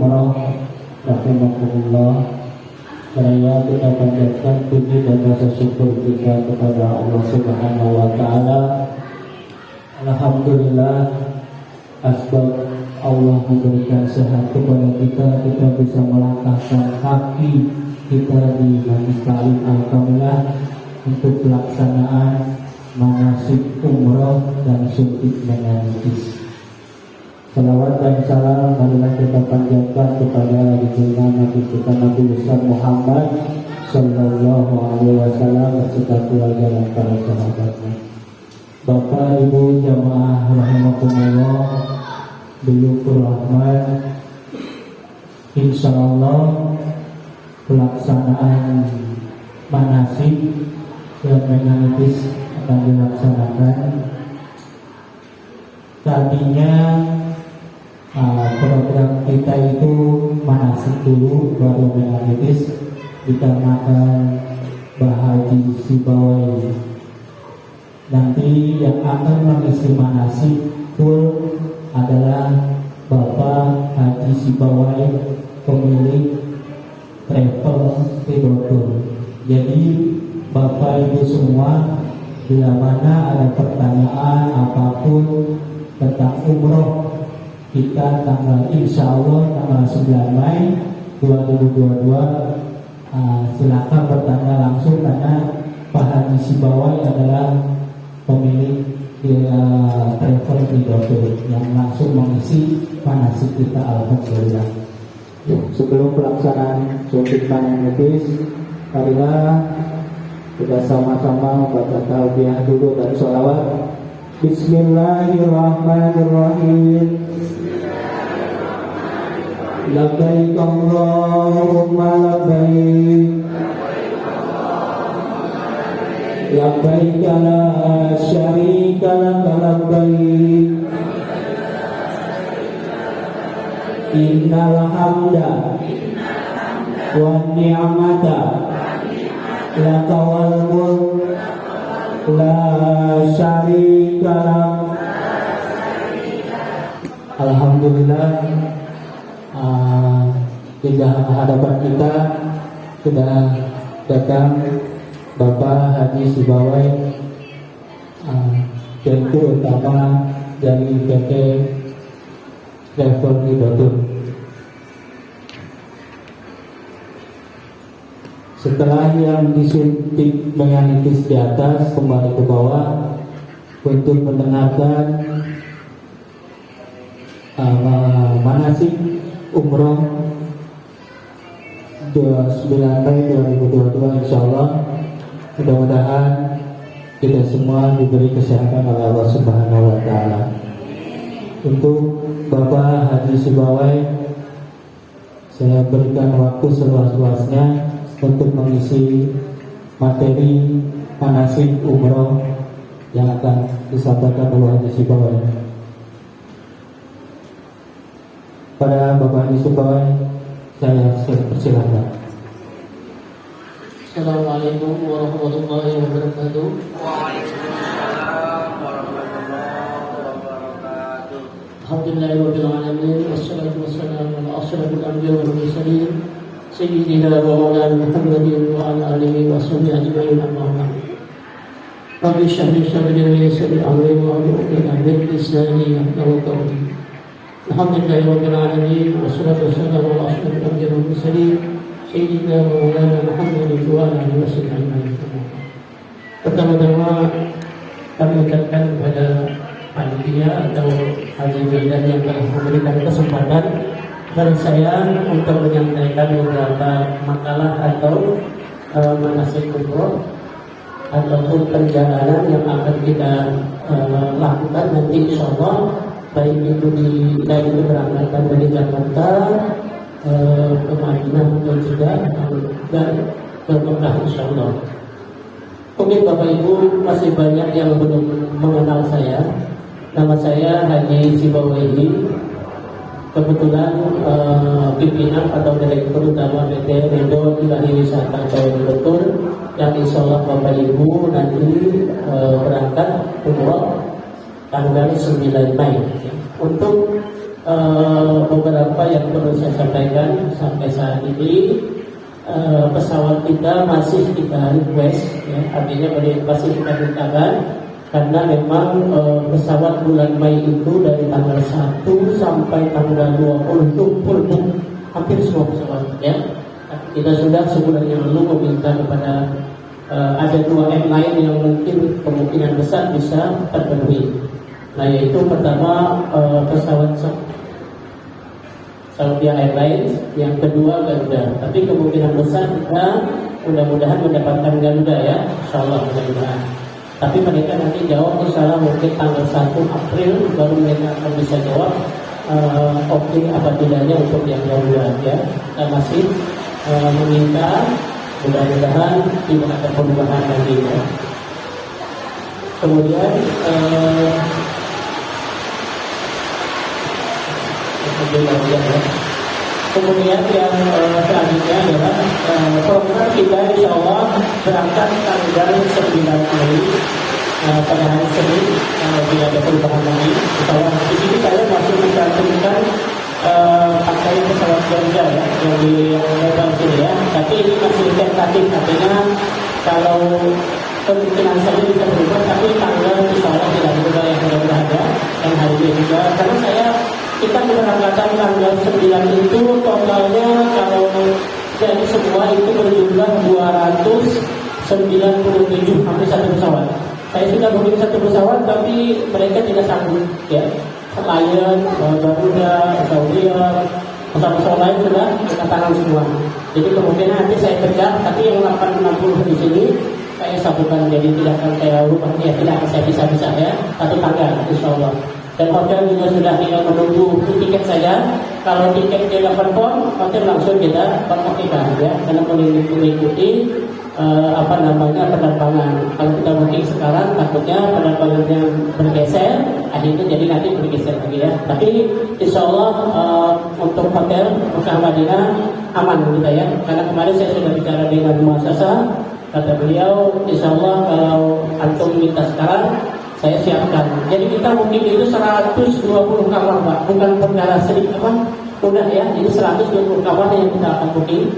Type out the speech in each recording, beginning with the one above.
umroh rahimakumullah. Saya kita panjatkan puji dan rasa syukur kita kepada Allah Subhanahu wa taala. Alhamdulillah, asbab Allah memberikan sehat kepada kita bisa melangkahkan kaki kita di Masjid Al-Kamilah untuk pelaksanaan manasik umroh dan suntik menangis. Salawat dan salam marilah kita panjatkan kepada Nabi kita Nabi besar Muhammad Sallallahu Alaihi Wasallam beserta keluarga dan para sahabatnya. Bapak Ibu jamaah rahimakumullah, beliau rahmat, insyaallah pelaksanaan manasik dan menangis akan dilaksanakan. Tadinya program kita itu manasik dulu baru menangis, dikarenakan Bahaji Sibawai nanti yang akan mengisi manasik full adalah Bapak Haji Sibawai, pemilik travel Tidotur. Jadi Bapak Ibu semua, bila mana ada pertanyaan apapun tentang umroh kita tanggal insya Allah tanggal 9 Mei 2022, silakan bertanya langsung karena Pak Haji Sibawai adalah pemilik travel Tidotur yang langsung mengisi manasik kita. Alhamdulillah. Sebelum pelaksanaan suntik menangis, marilah kita sama-sama membaca talbiyah dulu dan sholawat. Bismillahirrahmanirrahim. Labbaik Allahumma labbaik, labbaik la syarika laka labbaik, innal hamda wan ni'mata laka wal mulk la syarika lak. Alhamdulillah, di hadapan kita sudah datang Bapak Haji Sibawai, direktur utama dari PT Travel Tidotur. Setelah yang disuntik menangis di atas, kembali ke bawah untuk mendengarkan manasik umroh 9 Mei 2022 insyaallah. Mudah-mudahan kita semua diberi kesehatan oleh Allah Subhanahu wa taala. Untuk Bapak Haji Sibawai, saya berikan waktu seluas-luasnya untuk mengisi materi manasik umroh yang akan disampaikan oleh Haji Sibawai. Pada Bapak Haji Sibawai, saya persilakan. Assalamualaikum warahmatullahi wabarakatuh. Waalaikumsalam warahmatullahi wabarakatuh. Alhamdulillahirabbil alamin, wassalatu wassalamu ala asyrafil anbiya'i wal mursalin sayyidina wa maulana Muhammadin wa ala alihi wa sahbihi ajma'in. Amma ba'd. Rabbi shrah li sadri wa yassir li amri wa hlul 'uqdatam min lisani yafqahu qawli. Alhamdulillahirabbil alamin, wassalatu wassalamu ala asyrafil anbiya'i wal mursalin sayyidina wa maulana Muhammadin wa ala alihi wa sahbihi ajma'in. Pertama-tama kami ucapkan kepada panitia atau Haji Bidan yang telah memberikan kesempatan kepada saya untuk menyampaikan beberapa makalah atau manasik umroh ataupun perjalanan yang akan kita lakukan nanti insyaallah, baik itu dari keberangkatan dari Jakarta ke Madinah atau Jeddah dan ke Mekah insyaallah. Mungkin Bapak Ibu masih banyak yang belum mengenal saya. Nama saya Haji Sibawai. Kebetulan pimpinan atau direktur utama PT Ridho Ilahi Wisata Jawa Tidotur, yang insyaallah Bapak Ibu nanti berangkat umroh tanggal 9 Mei. Untuk beberapa yang perlu saya sampaikan sampai saat ini. Pesawat kita masih kita request, ya, artinya masih kita mintakan karena memang pesawat bulan Mei itu dari tanggal 1 sampai tanggal 20 itu full book hampir semua pesawat, ya. Kita sudah sebulan yang lalu meminta kepada ada 2 airline yang mungkin kemungkinan besar bisa terpenuhi. Nah, yaitu pertama pesawat Saudi Airlines, yang kedua Garuda. Tapi kemungkinan besar kita mudah-mudahan mendapatkan Garuda, ya, insyaallah mudah-mudahan. Tapi mereka nanti jawab insyaallah mungkin tanggal 1 April baru mereka akan bisa jawab oke apa tidaknya untuk yang Garuda, ya. Kita masih meminta mudah-mudahan tidak ada perubahan lagi, ya. Kemudian kemudian yang selanjutnya adalah program kita insya Allah berangkat tanggal 9 Mei pada hari Senin, tidak ada perubahan lagi. Insya Allah di sini saya masih mencantumkan pakai pesawat Garuda, ya, yang di lebar sini, ya. Tapi ini masih tentatif, artinya kalau kemungkinan saja bisa berubah, tapi tanggal insya Allah tidak berubah yang sudah ada dan hari ini juga. Karena kita memberangkatkan tanggal 9 itu totalnya kalau jadi semua itu berjumlah 297 hampir satu pesawat. Saya sudah booking satu pesawat tapi mereka tidak sanggup, ya. Lion, Garuda, Saudi, pesawat lain sudah kita tangan semua. Jadi kemungkinan nanti saya kerja, tapi yang 860 di sini saya sambungkan, jadi tidak akan saya rubah, ya, tidak akan saya bisa ya satu tanggal insya Allah. Dan hotel juga sudah tinggal menunggu tiket saja. Kalau tiket dia dapat form, hotel langsung kita konfirmasikan, ya, karena mengikuti penerbangan. Kalau kita booking sekarang, takutnya penerbangannya bergeser, akhirnya jadi nanti bergeser lagi, ya. Tapi insya Allah untuk hotel Mekah Madinah aman kita, ya. Karena kemarin saya sudah bicara dengan muasasa, kata beliau, insya Allah kalau antum minta sekarang, saya siapkan. Jadi kita mungkin itu 120 kamar, Pak. Bukan perkara sedikit, mudah, ya. Ini 120 kamar yang kita akan booking.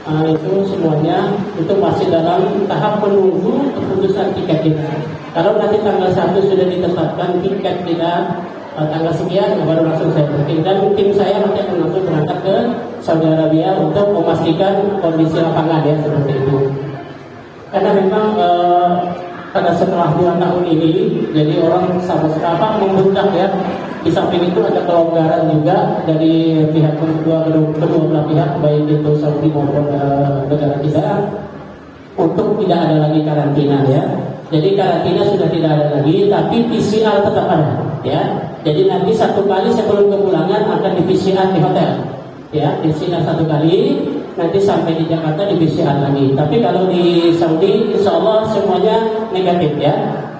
Itu semuanya itu masih dalam tahap menunggu keputusan tiket kita. Kalau nanti tanggal 1 sudah ditetapkan tiket kita tanggal sekian, baru langsung saya booking. Dan tim saya nanti akan langsung berangkat ke Saudi Arabia untuk memastikan kondisi lapangan, ya, seperti itu. Karena memang pada setelah 2 tahun ini, jadi orang sama sekali membludak, ya. Di samping itu ada kelonggaran juga dari pihak kedua belah pihak, baik itu Saudi maupun negara kita, untuk tidak ada lagi karantina, ya. Jadi karantina sudah tidak ada lagi, tapi PCR tetap ada, ya. Jadi nanti 1 kali sebelum kepulangan akan di PCR di hotel, ya. PCR 1 kali, nanti sampai di Jakarta di PCR lagi. Tapi kalau di Saudi, insya Allah semuanya negatif, ya.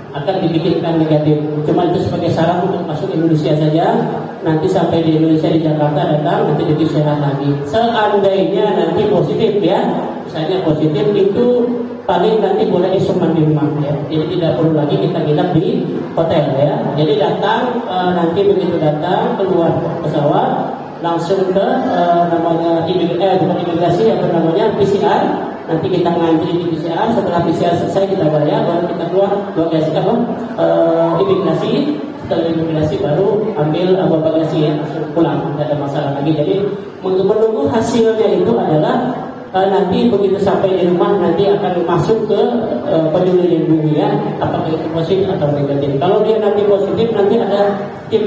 Akan dibikinkan negatif. Cuma itu sebagai syarat untuk masuk Indonesia saja. Nanti sampai di Indonesia di Jakarta datang, nanti di PCR lagi. Seandainya nanti positif, ya, misalnya positif itu paling nanti boleh isoman di rumah, ya. Jadi tidak perlu lagi kita nginap di hotel, ya. Jadi datang nanti begitu datang keluar pesawat langsung ke namanya imigrasi atau namanya PCR. Nanti kita ngantri di PCR, setelah PCR selesai kita bayar, baru kita keluar bagasi imigrasi. Setelah imigrasi baru ambil bagasi, ya, langsung pulang, tidak ada masalah lagi. Jadi menunggu hasilnya itu adalah nanti begitu sampai di rumah nanti akan masuk ke peduli lindungi, ya, apakah itu positif atau negatif. Kalau dia nanti positif, nanti ada tim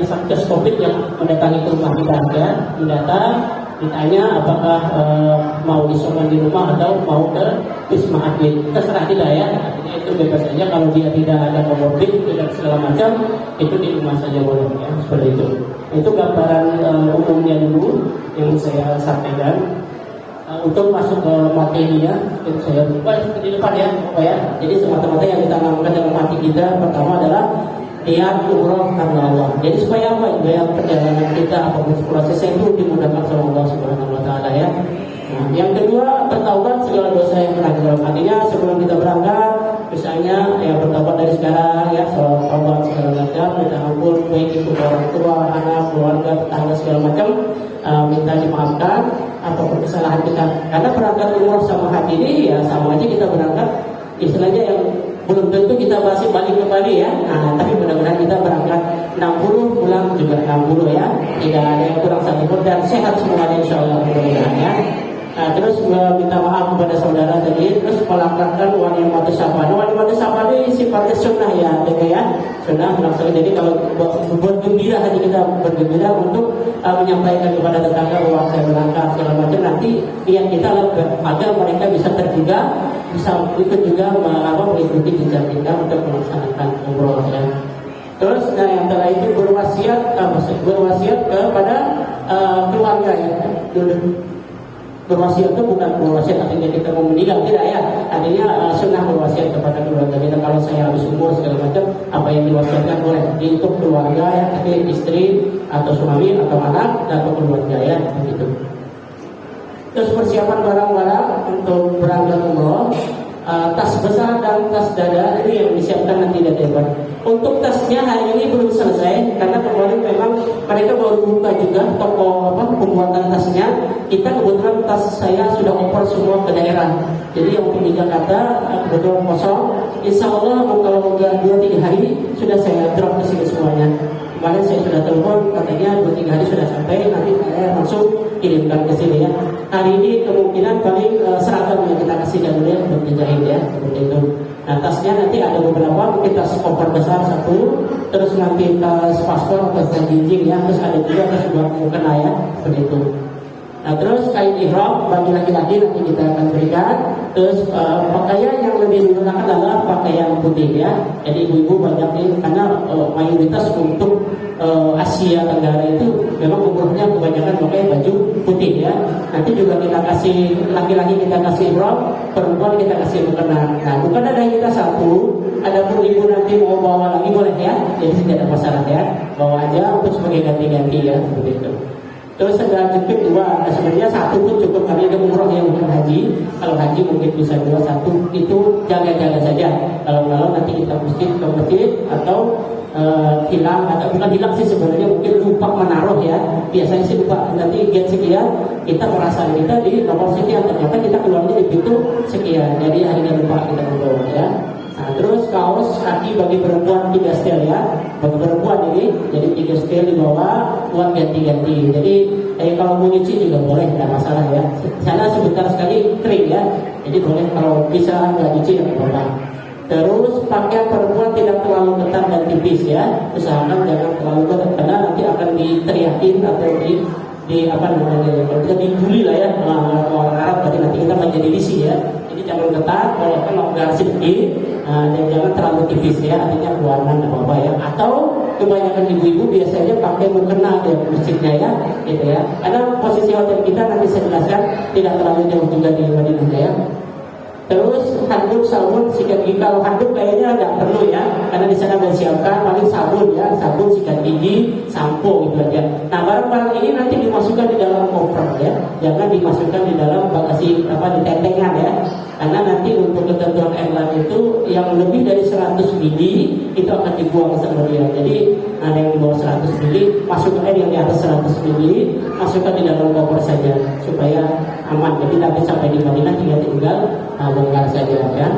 Satgas Covid yang mendatangi ke rumah kita, ya, mendatang, ditanya apakah mau isoman di rumah atau mau ke Wisma Atlet. Terserah tidak, ya, artinya itu bebas saja. Kalau dia tidak ada komorbid dan segala macam, itu di rumah saja boleh, ya, seperti itu. Itu gambaran umumnya dulu yang saya sampaikan. Untuk masuk ke materinya, itu saya lupa di depan, ya, Pak, ya. Jadi semata-mata yang ditanamkan dalam hati kita pertama adalah niat umroh karena Allah. Jadi supaya apa? Supaya perjalanan kita apapun prosesnya itu dimudahkan sama Allah Subhanahu Wa Taala, ya. Nah, yang kedua, bertaubat segala dosa yang pernah kita lakukan. Artinya sebelum kita berangkat, misalnya, ya, bertaubat dari sekarang, ya, soal taubat segala macam, minta ampun, baik itu orang tua, anak, keluarga, tetangga segala macam, minta dimaafkan apapun kesalahan kita. Karena berangkat umroh sama haji ini ya sama aja kita berangkat, istilahnya yang belum tentu kita masih balik ke Bali ya. Tapi mudah-mudahan kita berangkat 60 pulang juga 60 ya. Tidak ada yang kurang satupun dan sehat semuanya insyaallah mudah-mudahan ya. Terus minta maaf kepada saudara tadi, terus melakukan walimatus sapa. Walimatus sapa ini sifatnya sunnah ya, sunnah langsung. Jadi kalau bergembira hati kita bergembira untuk menyampaikan kepada tetangga bahwa saya berangkat segala macam, nanti niat kita agar mereka bisa tergugah, bisa ikut juga mengikuti jejak kita untuk melaksanakan umroh ya. Terus yang telah itu berwasiat kepada keluarga ya. Berwasiat itu bukan berwasiat artinya kita mau meninggal, tidak ya. Artinya sunnah berwasiat kepada keluarga kita. Kalau saya habis umur segala macam, apa yang diwasiatkan boleh untuk keluarga ya, tapi istri atau suami atau anak atau keluarga ya, begitu. Terus persiapan barang-barang untuk berangkat umroh, tas besar dan tas dada ini yang disiapkan nanti dari depan. Untuk tasnya hari ini belum selesai karena kemarin memang mereka baru buka juga toko pembuatan tasnya. Kita kebetulan tas saya sudah oper semua ke daerah. Jadi yang di Jakarta kebetulan kosong. Insya Allah kalau udah 2-3 hari sudah saya drop ke sini semuanya. Kemarin saya sudah telepon katanya 2-3 hari sudah sampai, nanti saya langsung kirimkan ke sini ya. Hari ini kemungkinan paling seragam yang kita kasih dulu ya untuk dijahit ya seperti itu. Nah tasnya nanti ada beberapa, mungkin tas koper besar satu, terus nanti tas paspor atau tas jinjing ya, terus ada juga tas buat mukena ya seperti itu. Nah terus kain ihram bagi laki-laki nanti kita akan berikan. Terus pakaian yang lebih digunakan adalah pakaian putih ya. Jadi ibu-ibu banyak nih karena mayoritas untuk Asia Tenggara itu memang umurnya kebanyakan pakai baju putih ya. Nanti juga kita kasih laki-laki kita kasih ihram, perempuan kita kasih mukena. Nah mukena dari kita satu, ada pun ibu nanti mau bawa lagi boleh ya. Jadi tidak ada masalah ya, bawa aja untuk sebagai ganti-ganti ya seperti itu. Terus ada jepit 2, sebenarnya 1 pun cukup karena ada umroh yang bukan haji. Kalau haji mungkin bisa 2, 1 itu jaga-jaga saja. Kalau nanti kita mesti ke masjid atau hilang atau bukan hilang sih sebenarnya mungkin lupa menaruh ya. Biasanya sih lupa nanti gate sekian kita merasa kita di nomor sekian, ternyata kita keluarnya di pintu sekian. Jadi akhirnya lupa kita membawa ya. Nah, terus kaos kaki bagi perempuan 3 setel ya, bagi perempuan ini, jadi 3 setel di bawah buat ganti-ganti. Jadi kalau mau nyuci juga boleh, tidak masalah ya. Sana sebentar sekali kering ya, jadi boleh kalau bisa nggak nyuci nggak apa-apa. Terus pakaian perempuan tidak terlalu ketat dan tipis ya, usahakan jangan terlalu ketat karena nanti akan diteriakin atau di apa namanya, kalau kita dibully lah ya orang Arab, berarti nanti kita menjadi risih ya. Jadi jangan ketat, kalau longgar sedikit, dan jangan terlalu tipis ya, artinya keluaran apa ya. Atau kebanyakan ibu-ibu biasanya pakai mukena di masjidnya ya, gitu ya. Karena posisi hotel kita nanti saya jelaskan tidak terlalu jauh juga di Madinah ya. Terus handuk, sabun, sikat gigi. Kalau handuk kayaknya tidak perlu ya, karena di sana sudah siapkan paling sabun ya, sabun, sikat gigi, sampo gitu aja. Nah barang-barang ini nanti dimasukkan di dalam koper ya, jangan dimasukkan di dalam bagasi di tentengan ya. Karena nanti untuk ketentuan airline itu yang lebih dari 100 mili itu akan dibuang sama dia. Jadi ada yang di bawah 100 mili, masukkan yang di atas 100 mili, masukkan di dalam koper saja supaya aman. Jadi nanti sampai di Madinah tinggal bongkar saja ya.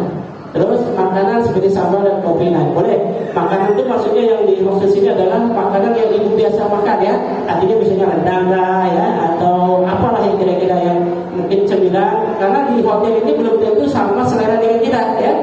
Terus makanan seperti sambal dan kopi, nah boleh. Makanan itu maksudnya yang dimaksud sini adalah makanan yang ibu biasa makan ya. Artinya misalnya rendang ya, atau apalah yang kira-kira yang mungkin cemilan. Karena di hotel ini belum tentu sama selera dengan kita ya.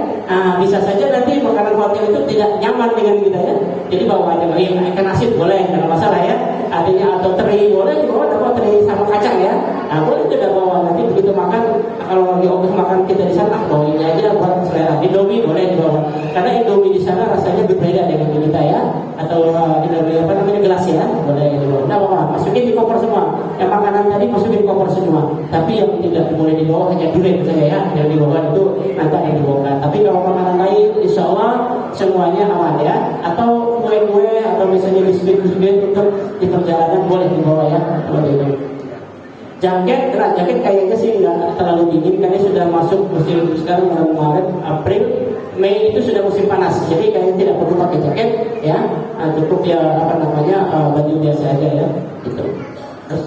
Bisa saja nanti makanan hotel itu tidak nyaman dengan kita ya. Jadi bawa aja ikan asin boleh, tidak masalah ya. Artinya atau teri boleh dibawa, dapat teri sama kacang ya. Boleh tidak bawa, nanti begitu makan kalau lagi ogah makan kita di sana bawa ini aja buat selera. Indomie boleh dibawa, karena Indomie di sana rasanya berbeda dengan di kita ya. Atau Indomie gelas ya, boleh dibawa. Nah bawa, masukin di koper semua. Yang makanan tadi masukin di koper semua. Tapi yang tidak boleh dibawa hanya durian saja ya. Yang dibawa itu nanti yang dibongkar. Tapi kalau makanan lain, insya Allah semuanya aman ya. Atau kue-kue atau misalnya biskuit-biskuit untuk di perjalanan boleh dibawa ya. Seperti itu. Jaket kayaknya sih nggak terlalu dingin karena sudah masuk musim sekarang Maret, April, Mei itu sudah musim panas. Jadi kayaknya tidak perlu pakai jaket ya. Cukup ya baju biasa aja ya. Gitu. Terus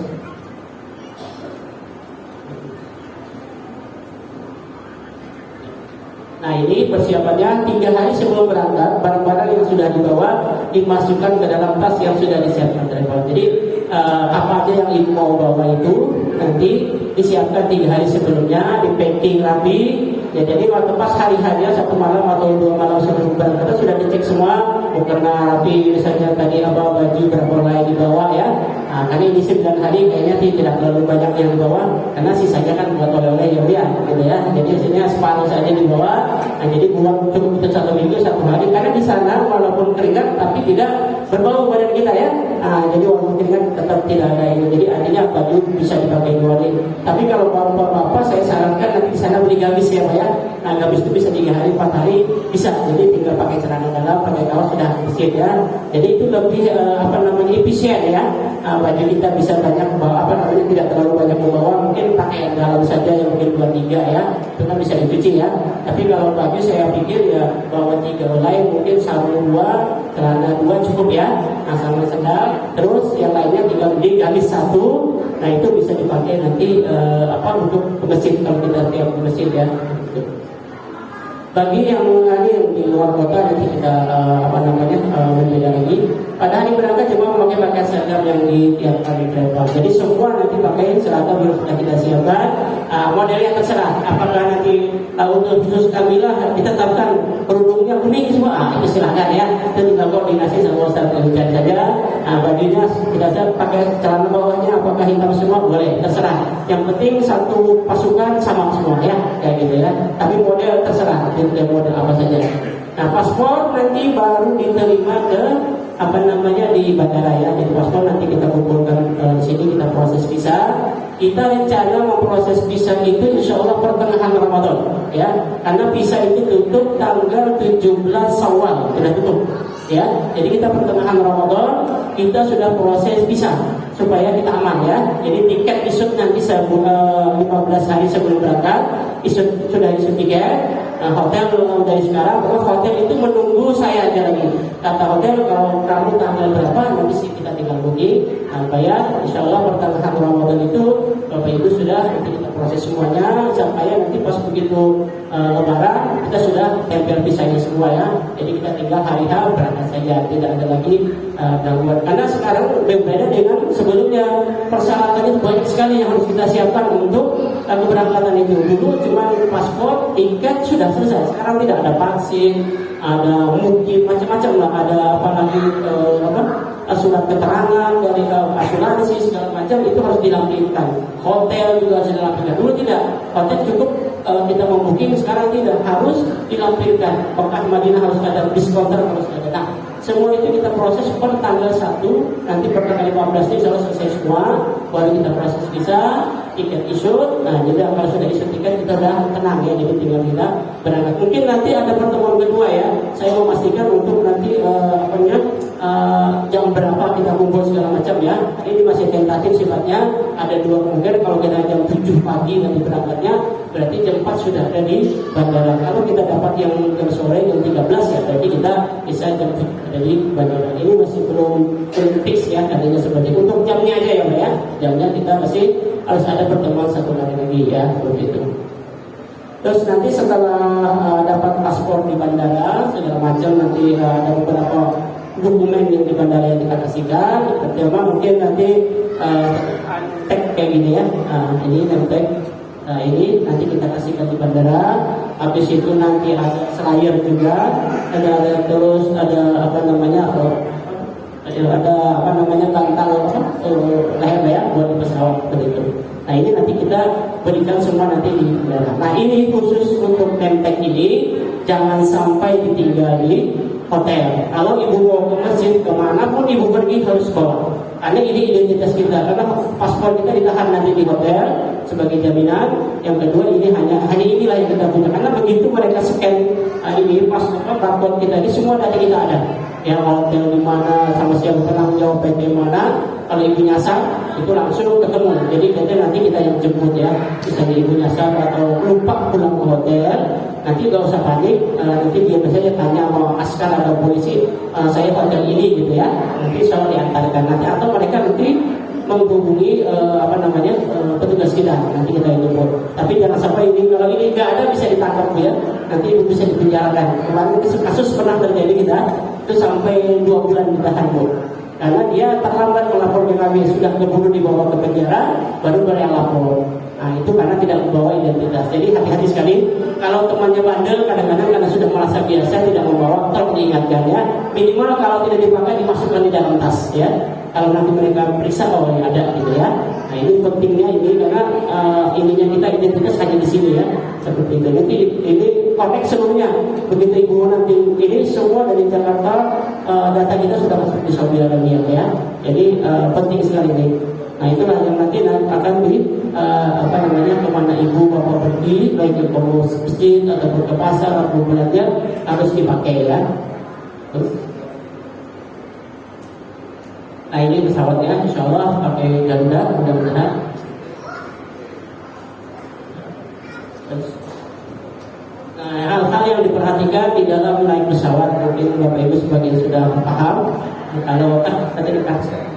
nah ini persiapannya 3 hari sebelum berangkat, barang-barang yang sudah dibawa dimasukkan ke dalam tas yang sudah disiapkan travel. Jadi apa aja yang ibu mau bawa itu nanti disiapkan 3 hari sebelumnya, di packing rapi. Ya, jadi waktu pas hari-harinya 1 malam atau 2 malam sebelum berangkat sudah dicek semua, karena rapi misalnya tadi baju berapa helai dibawa ya. Nah, karena ini 9 hari kayaknya tidak terlalu banyak yang dibawa, karena sisanya kan buat oleh-oleh ya, gitu ya. Jadi hasilnya separuh saja dibawa. Nah, jadi buat cukup untuk 1 minggu 1 hari, karena di sana walaupun keringat tapi tidak berbau badan kita ya. Nah, jadi walaupun keringat tetap tidak ada ini. Jadi artinya baju bisa dipakai 2 hari. Tapi kalau bapak-bapak saya sarankan nanti di sana beli gamis ya Pak ya. Nah, gamis itu bisa 3 hari 4 hari bisa. Jadi tinggal pakai celana dalam, pakai kaos sudah bersih ya. Jadi itu lebih efisien ya. Baju kita bisa banyak bawa tidak terlalu banyak membawa, mungkin pakaian dalam saja yang mungkin 2-3 ya, itu kan bisa dicuci ya. Tapi kalau baju saya pikir ya bawa 3 helai, mungkin sarung 2, celana 2 cukup ya. Nah, sama sandal, terus yang lainnya tinggal beli gamis 1. Nah, itu bisa dipakai nanti untuk ke masjid kalau kita tiap ke masjid ya. Bagi yang di luar kota nanti kita berbeda lagi. Pada hari berangkat cuma memakai pakaian seragam yang ditiapkan di travel. Jadi semua nanti pakai seragam yang sudah kita siapkan. Modelnya terserah. Apakah nanti untuk khusus Kamila kita tetapkan kerudungnya kuning semua? Itu silakan ya. Kita tinggal koordinasi sama Ustaz Kalijan saja. Bajunya kita pakai celana bawahnya apakah hitam semua boleh, terserah. Yang penting satu pasukan sama semua ya, kayak gitu ya. Tapi model terserah, model apa saja. Nah, paspor nanti baru diterima ke di bandara ya. Jadi paspor nanti kita kumpulkan di sini, kita proses visa. Kita rencana memproses visa itu insya Allah pertengahan Ramadan ya. Karena visa itu tutup tanggal 17 Syawal, sudah tutup ya. Jadi kita pertengahan Ramadan kita sudah proses visa supaya kita aman ya. Jadi tiket isut nanti 15 hari sebelum berangkat sudah isut tiket. Nah, hotel dari sekarang, karena hotel itu menunggu saya aja lagi. Kata hotel kalau kamu tanggal berapa nanti kita tinggal booking, bayar. Insya Allah pertengahan Ramadan itu Bapak Ibu sudah nanti kita proses semuanya supaya nanti pas begitu Lebaran kita sudah tempel visanya semua ya. Jadi kita tinggal hari H berangkat saja, tidak ada lagi gangguan. Karena sekarang berbeda dengan sebelumnya, persyaratannya banyak sekali yang harus kita siapkan untuk keberangkatan itu. Dulu cuma paspor, tiket sudah selesai. Sekarang tidak ada vaksin, ada mungkin macam-macam lah, ada surat keterangan dari asuransi segala macam itu harus dilampirkan. Hotel juga harus dilampirkan. Dulu tidak, hotel cukup kita membooking, sekarang tidak, harus dilampirkan. Mekah Madinah harus ada, diskonter harus ada. Nah, semua itu kita proses per tanggal 1, nanti per tanggal 15 ini selesai semua, baru kita proses visa, tiket isut. Nah, jadi kalau sudah isut tiket kita sudah tenang ya, jadi tinggal kita berangkat. Mungkin nanti ada pertemuan kedua ya. Saya memastikan untuk nanti jam berapa kita kumpul segala macam ya. Ini masih tentatif sifatnya. Ada 2 kemungkinan. Kalau kita jam 7 pagi nanti berangkatnya, berarti jam 4 sudah ada di bandara. Kalau kita dapat yang jam sore jam 13 ya, berarti kita bisa jam 7 ada di bandara. Ini masih belum fix ya, katanya seperti itu. Untuk jamnya aja ya Mbak ya. Jamnya kita masih harus ada pertemuan 1 kali lagi ya, seperti itu. Terus nanti setelah dapat paspor di bandara segala macam, nanti ada beberapa dokumen yang di bandara yang kita kasihkan. Pertama mungkin nanti tag kayak gini ya. Ini tag. Nah, ini nanti kita kasihkan di bandara. Habis itu nanti ada slayer juga, ada terus ada bantal leher ya buat di pesawat begitu. Nah, ini nanti kita berikan semua nanti di bandara. Nah, ini khusus untuk nemtek ini jangan sampai ditinggal di hotel. Kalau ibu mau ke masjid kemanapun ibu pergi harus bawa. Karena ini identitas kita. Karena paspor kita ditahan nanti di hotel sebagai jaminan. Yang kedua ini hanya inilah yang kita punya. Karena begitu mereka scan ini pas barcode kita ini semua data kita ada. Ya, hotel di mana, sama siapa penanggung jawab PT mana, kalau ibu nyasar itu langsung ketemu. Jadi nanti kita yang jemput ya, misalnya ibu nyasar atau lupa pulang ke hotel, nanti gak usah panik, nanti dia biasanya tanya sama askar atau polisi, saya hotel ini gitu ya, nanti selalu diantarkan nanti, atau mereka nanti menghubungi petugas kita, nanti kita jemput. Tapi jangan sampai ini, kalau ini nggak ada bisa ditangkap ya, nanti ibu bisa dipenjarakan. Kemarin kasus pernah terjadi kita itu sampai 2 bulan ditahan Bu, karena dia terlambat melapor ke kami, sudah keburu dibawa ke penjara baru yang lapor. Nah itu karena tidak membawa identitas. Jadi hati-hati sekali kalau temannya bandel, kadang-kadang karena sudah merasa biasa tidak membawa, tolong diingatkan ya, minimal kalau tidak dipakai dimasukkan di dalam tas ya. Kalau nanti mereka periksa bahwa yang ada gitu ya. Nah ini pentingnya ini karena ininya kita identitas hanya di sini ya, seperti itu. Nanti ini connect seluruhnya. Begitu ibu nanti ini semua dari Jakarta, data kita sudah masuk di Saudi Arabia ya. Jadi penting sekali ini. Nah itulah yang nanti akan kemana ibu bapak pergi, baik ke masjid ataupun ke pasar ataupun belanja harus dipakai ya. Terus. Nah ini pesawatnya, insya Allah pakai Garuda, mudah-mudahan. Nah hal-hal yang diperhatikan di dalam naik pesawat, mungkin Bapak Ibu sebagian sudah paham. Kalau tadi dikasih.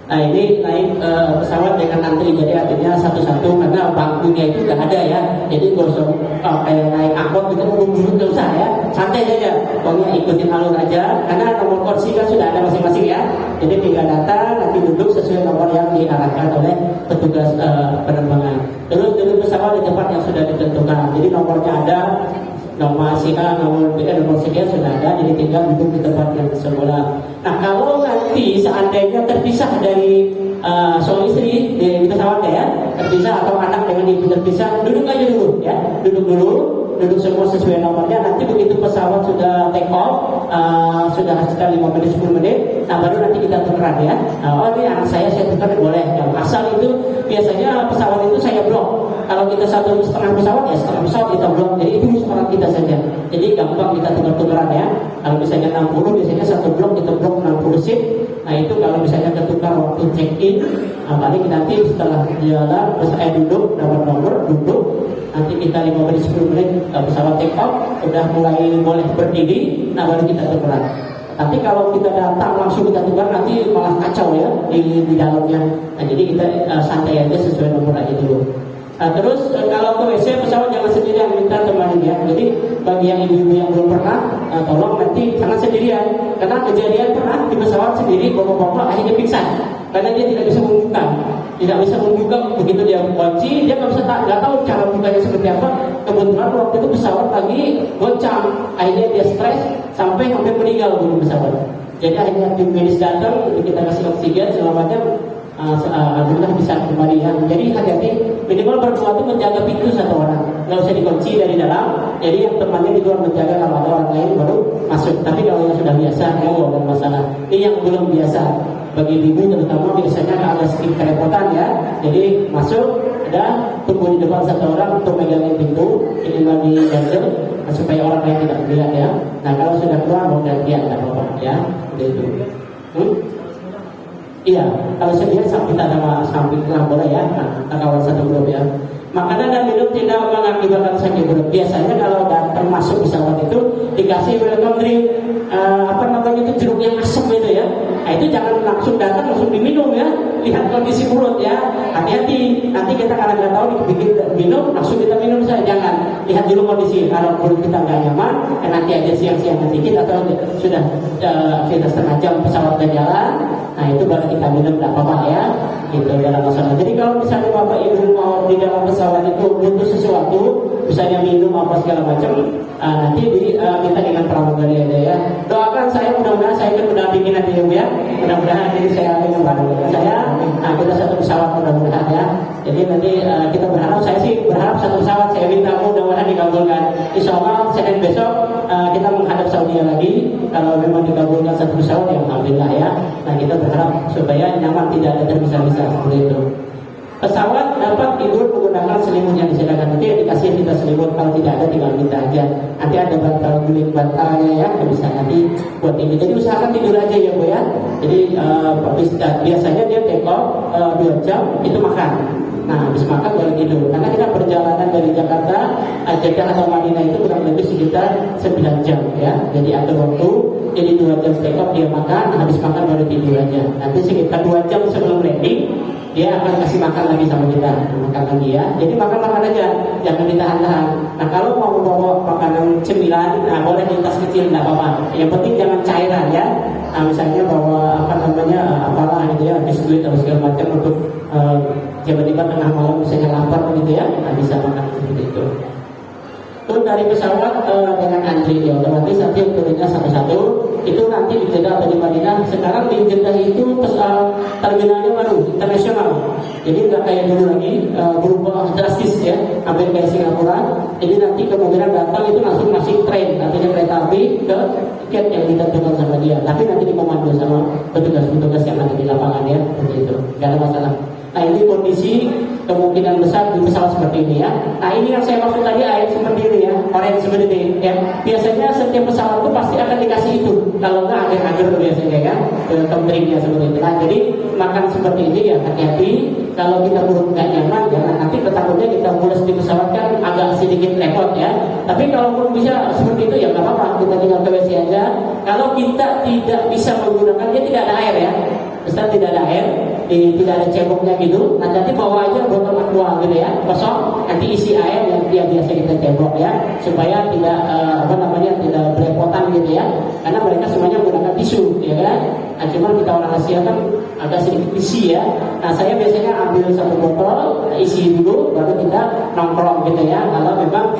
Nah ini naik pesawat dengan antri, jadi artinya satu-satu karena bangkunya itu udah ada ya. Jadi nggak usah kayak naik angkot gitu buru-buru, nggak usah ya, santai saja. Pokoknya ikutin alur aja, karena nomor kursi kan sudah ada masing-masing ya. Jadi tinggal datang, nanti duduk sesuai nomor yang diarahkan oleh petugas penerbangan. Terus duduk pesawat di tempat yang sudah ditentukan. Jadi nomornya ada, nomor si A, nomor B, nomor sekian sudah ada, jadi tinggal duduk di tempat yang semula. Nah kalau nanti seandainya terpisah dari suami istri di pesawat ya, terpisah atau anak dengan ibu terpisah, duduk aja dulu ya, duduk semua sesuai nomornya. Nanti begitu pesawat sudah take off, sudah sekitar 5 menit 10 menit, nah baru nanti kita tukeran ya. Oh ini anak saya tukeran boleh. Yang asal itu biasanya pesawat itu saya blok. Kalau kita setengah pesawat ya setengah pesawat kita blok. Jadi itu orang kita saja. Jadi gampang kita tukar-tukaran ya. Kalau misalnya 60, biasanya satu blok kita blok 60 seat. Nah itu kalau misalnya ketukar waktu check-in, paling nanti setelah jalan, saya duduk, dapat nomor, duduk. Nanti kita 5 menit 10 menit pesawat take off, udah mulai boleh berdiri, nah baru kita tukeran. Tapi kalau kita datang langsung kita tukar, nanti malah kacau ya di dalamnya. Nah jadi kita santai aja sesuai nomor aja dulu. Nah, terus kalau ke WC pesawat jangan sendirian, minta teman ya. Jadi bagi yang ibu-ibu yang belum pernah, tolong nanti jangan sendirian. Karena kejadian pernah di pesawat sendiri, bapak-bapak akhirnya pingsan karena dia tidak bisa membuka begitu dia kunci, dia nggak tahu cara bukanya seperti apa. Kebetulan waktu itu pesawat lagi goncang, akhirnya dia stres sampai hampir meninggal di pesawat. Jadi akhirnya tim medis datang, kita kasih oksigen segala macam. Alhamdulillah bisa kembali ya. Jadi hati-hati, minimal berdua itu menjaga pintu satu orang, nggak usah dikunci dari dalam. Jadi yang temannya di luar menjaga, kalau ada orang lain baru masuk. Tapi kalau yang sudah biasa, ada masalah. Ini yang belum biasa, bagi ibu terutama biasanya agak sedikit kerepotan ya. Jadi masuk, ada tunggu di depan satu orang untuk megangin pintu, ini bagi ganjel supaya orang lain tidak melihat ya. Nah kalau sudah keluar mau gantian nggak apa-apa ya. Itu. Iya, kalau sendiri kita samping lah boleh ya. Nah, kawan satu grup ya. Makanan dan minum tidak mengakibatkan sakit perut. Biasanya kalau datang masuk pesawat itu dikasih welcome drink, itu jeruk yang asam itu ya. Nah itu jangan langsung datang langsung diminum ya. Lihat kondisi mulut ya. Hati-hati. Nanti kita kalau nggak tahu dibikin minum langsung kita minum saja. Jangan. Lihat dulu kondisi. Kalau mulut kita nggak nyaman, nanti aja siang-siang sedikit atau sudah kita setengah jam pesawat berjalan. Nah itu baru kita minum, tidak apa-apa ya. Gitu dalam masalah. Jadi kalau misalnya bapak ibu mau di dalam pesawat itu butuh sesuatu, misalnya minum apa segala macam, nanti kita dengan pramugari aja ya. Doakan saya, mudah-mudahan saya kan mendampingi nanti ya. Mudah-mudahan ini saya akan membantu saya. Nah kita satu pesawat mudah-mudahan ya. Jadi nanti kita berharap, saya sih berharap satu pesawat, saya minta mudah-mudahan dikabulkan. Insya Allah Senin besok kita menghadap Saudi lagi. Kalau memang dikabulkan satu pesawat ya alhamdulillah ya. Nah kita berharap supaya nyaman, tidak ada terpisah-pisah seperti itu. Pesawat dapat tidur menggunakan selimut yang disediakan, nanti dikasih kita selimut, kalau tidak ada tinggal minta aja. Nanti ada bantal guling bantalnya ya, bisa nanti buat ini. Jadi usahakan tidur aja ya Bu ya. Jadi biasanya dia take off 2 jam itu makan. Nah habis makan baru tidur. Karena kita perjalanan dari Jakarta, Jeddah atau Madinah itu kurang lebih sekitar 9 jam ya. Jadi ada waktu, jadi 2 jam take off dia makan, habis makan baru tidur aja. Nanti sekitar 2 jam sebelum landing dia akan kasih makan lagi sama kita, makan lagi ya. Jadi makan aja, jangan ditahan-tahan. Nah kalau mau bawa makanan cemilan, nah boleh di tas kecil, nggak apa-apa. Yang penting jangan cairan ya. Nah misalnya bawa apalah gitu ya, biskuit atau segala macam untuk tiba-tiba tengah malam misalnya lapar gitu ya, nah bisa makan seperti itu. Turun dari pesawat dengan antri ya, otomatis nanti turunnya satu-satu. Itu nanti di Jeddah atau di Madinah. Sekarang di Jeddah itu terminalnya baru internasional, jadi nggak kayak dulu lagi, berubah drastis ya, hampir kayak Singapura. Jadi nanti kemungkinan datang itu langsung masih train, artinya kereta api ke tiket yang ditentukan sama dia, tapi nanti dikomando sama petugas-petugas yang ada di lapangan ya, seperti itu, nggak ada masalah. Nah ini kondisi kemungkinan besar di pesawat seperti ini ya. Nah ini yang saya maksud tadi, air seperti ini ya, orange seperti ini ya. Biasanya setiap pesawat itu pasti akan dikasih itu, kalau nggak agar-agar biasanya ya, kemeringnya seperti itu. Nah jadi makan seperti ini ya hati-hati. Kalau kita buruk nggak nyaman, jangan nanti ketakutnya kita mulai di pesawat kan agak sedikit repot ya. Tapi kalau pun bisa seperti itu ya nggak apa-apa, kita tinggal ke WC aja. Kalau kita tidak bisa menggunakan, dia tidak ada air ya. Misalnya tidak ada air, tidak ada ceboknya gitu, nah nanti bawa aja botol aqua gitu ya, kosong, nanti isi air yang biasa kita cebok ya, supaya tidak tidak berepotan gitu ya, karena mereka semuanya menggunakan tisu ya kan. Nah cuma kita orang Asia kan agak sedikit isi ya. Nah saya biasanya ambil satu botol, isi dulu, baru kita nongkrong gitu ya. Kalau memang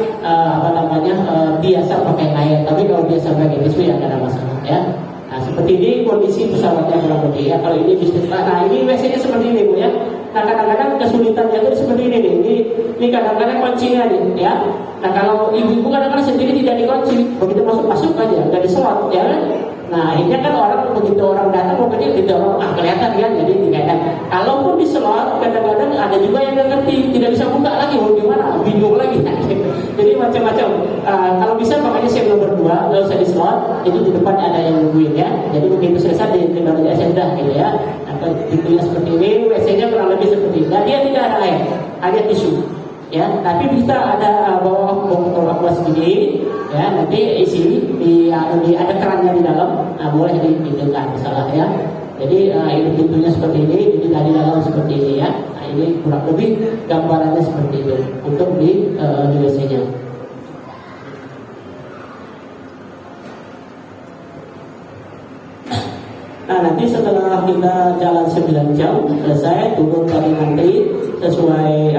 biasa pakai air, tapi kalau biasa pakai tisu ya nggak ada masalah ya. Nah seperti ini kondisi pesawatnya kurang lebih ya. Kalau ini bisnis, nah ini WC-nya seperti ini Bu ya. Nah kadang-kadang kesulitannya itu seperti ini nih. Ini kadang-kadang kuncinya nih ya. Nah kalau ibu-ibu kadang-kadang sendiri tidak dikunci, begitu masuk aja, nggak diselot ya kan. Nah akhirnya kan begitu orang datang pokoknya didorong, kelihatan kan, jadi tidak enak. Kalaupun diselot, kadang-kadang ada juga yang nggak ngerti, tidak bisa buka lagi, mau gimana, bingung lagi. Jadi macam-macam. Kalau bisa makanya saya nomor 2, nggak usah diselot, itu di depan ada yang nungguin ya. Jadi begitu selesai tinggal aja sudah gitu ya. Atau pintunya seperti ini, WC-nya kurang lebih seperti ini. Nah dia tidak ada air, hanya tisu. Ya, tapi bisa ada botol aqua segini, ya nanti isi ada kerannya di dalam, nah boleh dipindahkan misalnya ya. Jadi ini pintunya seperti ini, jadi dari dalam seperti ini ya. Nah ini kurang lebih gambarannya seperti itu untuk di WC-nya. Nah nanti setelah kita jalan 9 jam selesai, turun dari nanti sesuai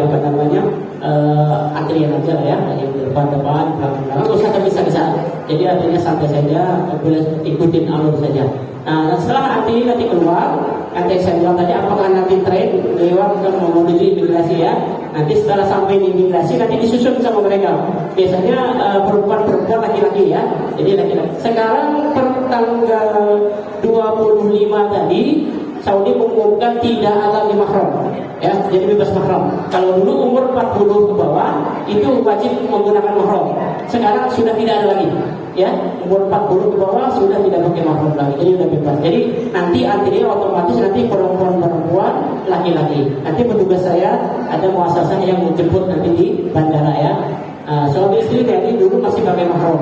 antrian aja ya, yang depan-depan, belakang-belakang, nggak usah terpisah-pisah. Jadi artinya santai saja, boleh ikutin alur saja. Nah setelah nanti keluar, nanti saya bilang tadi apakah nanti train lewat ke menuju imigrasi ya. Nanti setelah sampai di imigrasi nanti disusun sama mereka. Biasanya perempuan laki-laki ya. Jadi laki-laki. Sekarang per tanggal 25 tadi Saudi mengumumkan tidak ada mahram ya, jadi bebas mahram. Kalau dulu umur 40 ke bawah itu wajib menggunakan mahram. Sekarang sudah tidak ada lagi ya, umur 40 ke bawah sudah tidak pakai mahram lagi, jadi sudah bebas. Jadi nanti antrinya otomatis nanti perempuan laki-laki. Nanti petugas saya ada muasasah yang menjemput nanti di bandara ya. Suami istri jadi dulu masih pakai mahram,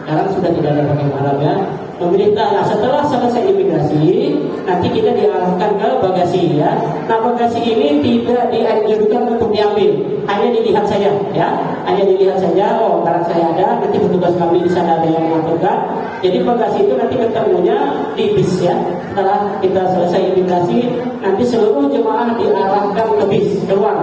sekarang sudah tidak ada pakai mahram ya. Nah setelah selesai imigrasi nanti kita diarahkan ke bagasi ya. Nah bagasi ini tidak dianjurkan untuk diambil, hanya dilihat saja ya, hanya dilihat saja. Oh barang saya ada, nanti petugas kami di sana ada yang mengaturkan. Jadi bagasi itu nanti ketemunya di bis ya. Setelah kita selesai imigrasi, nanti seluruh jemaah diarahkan ke bis keluar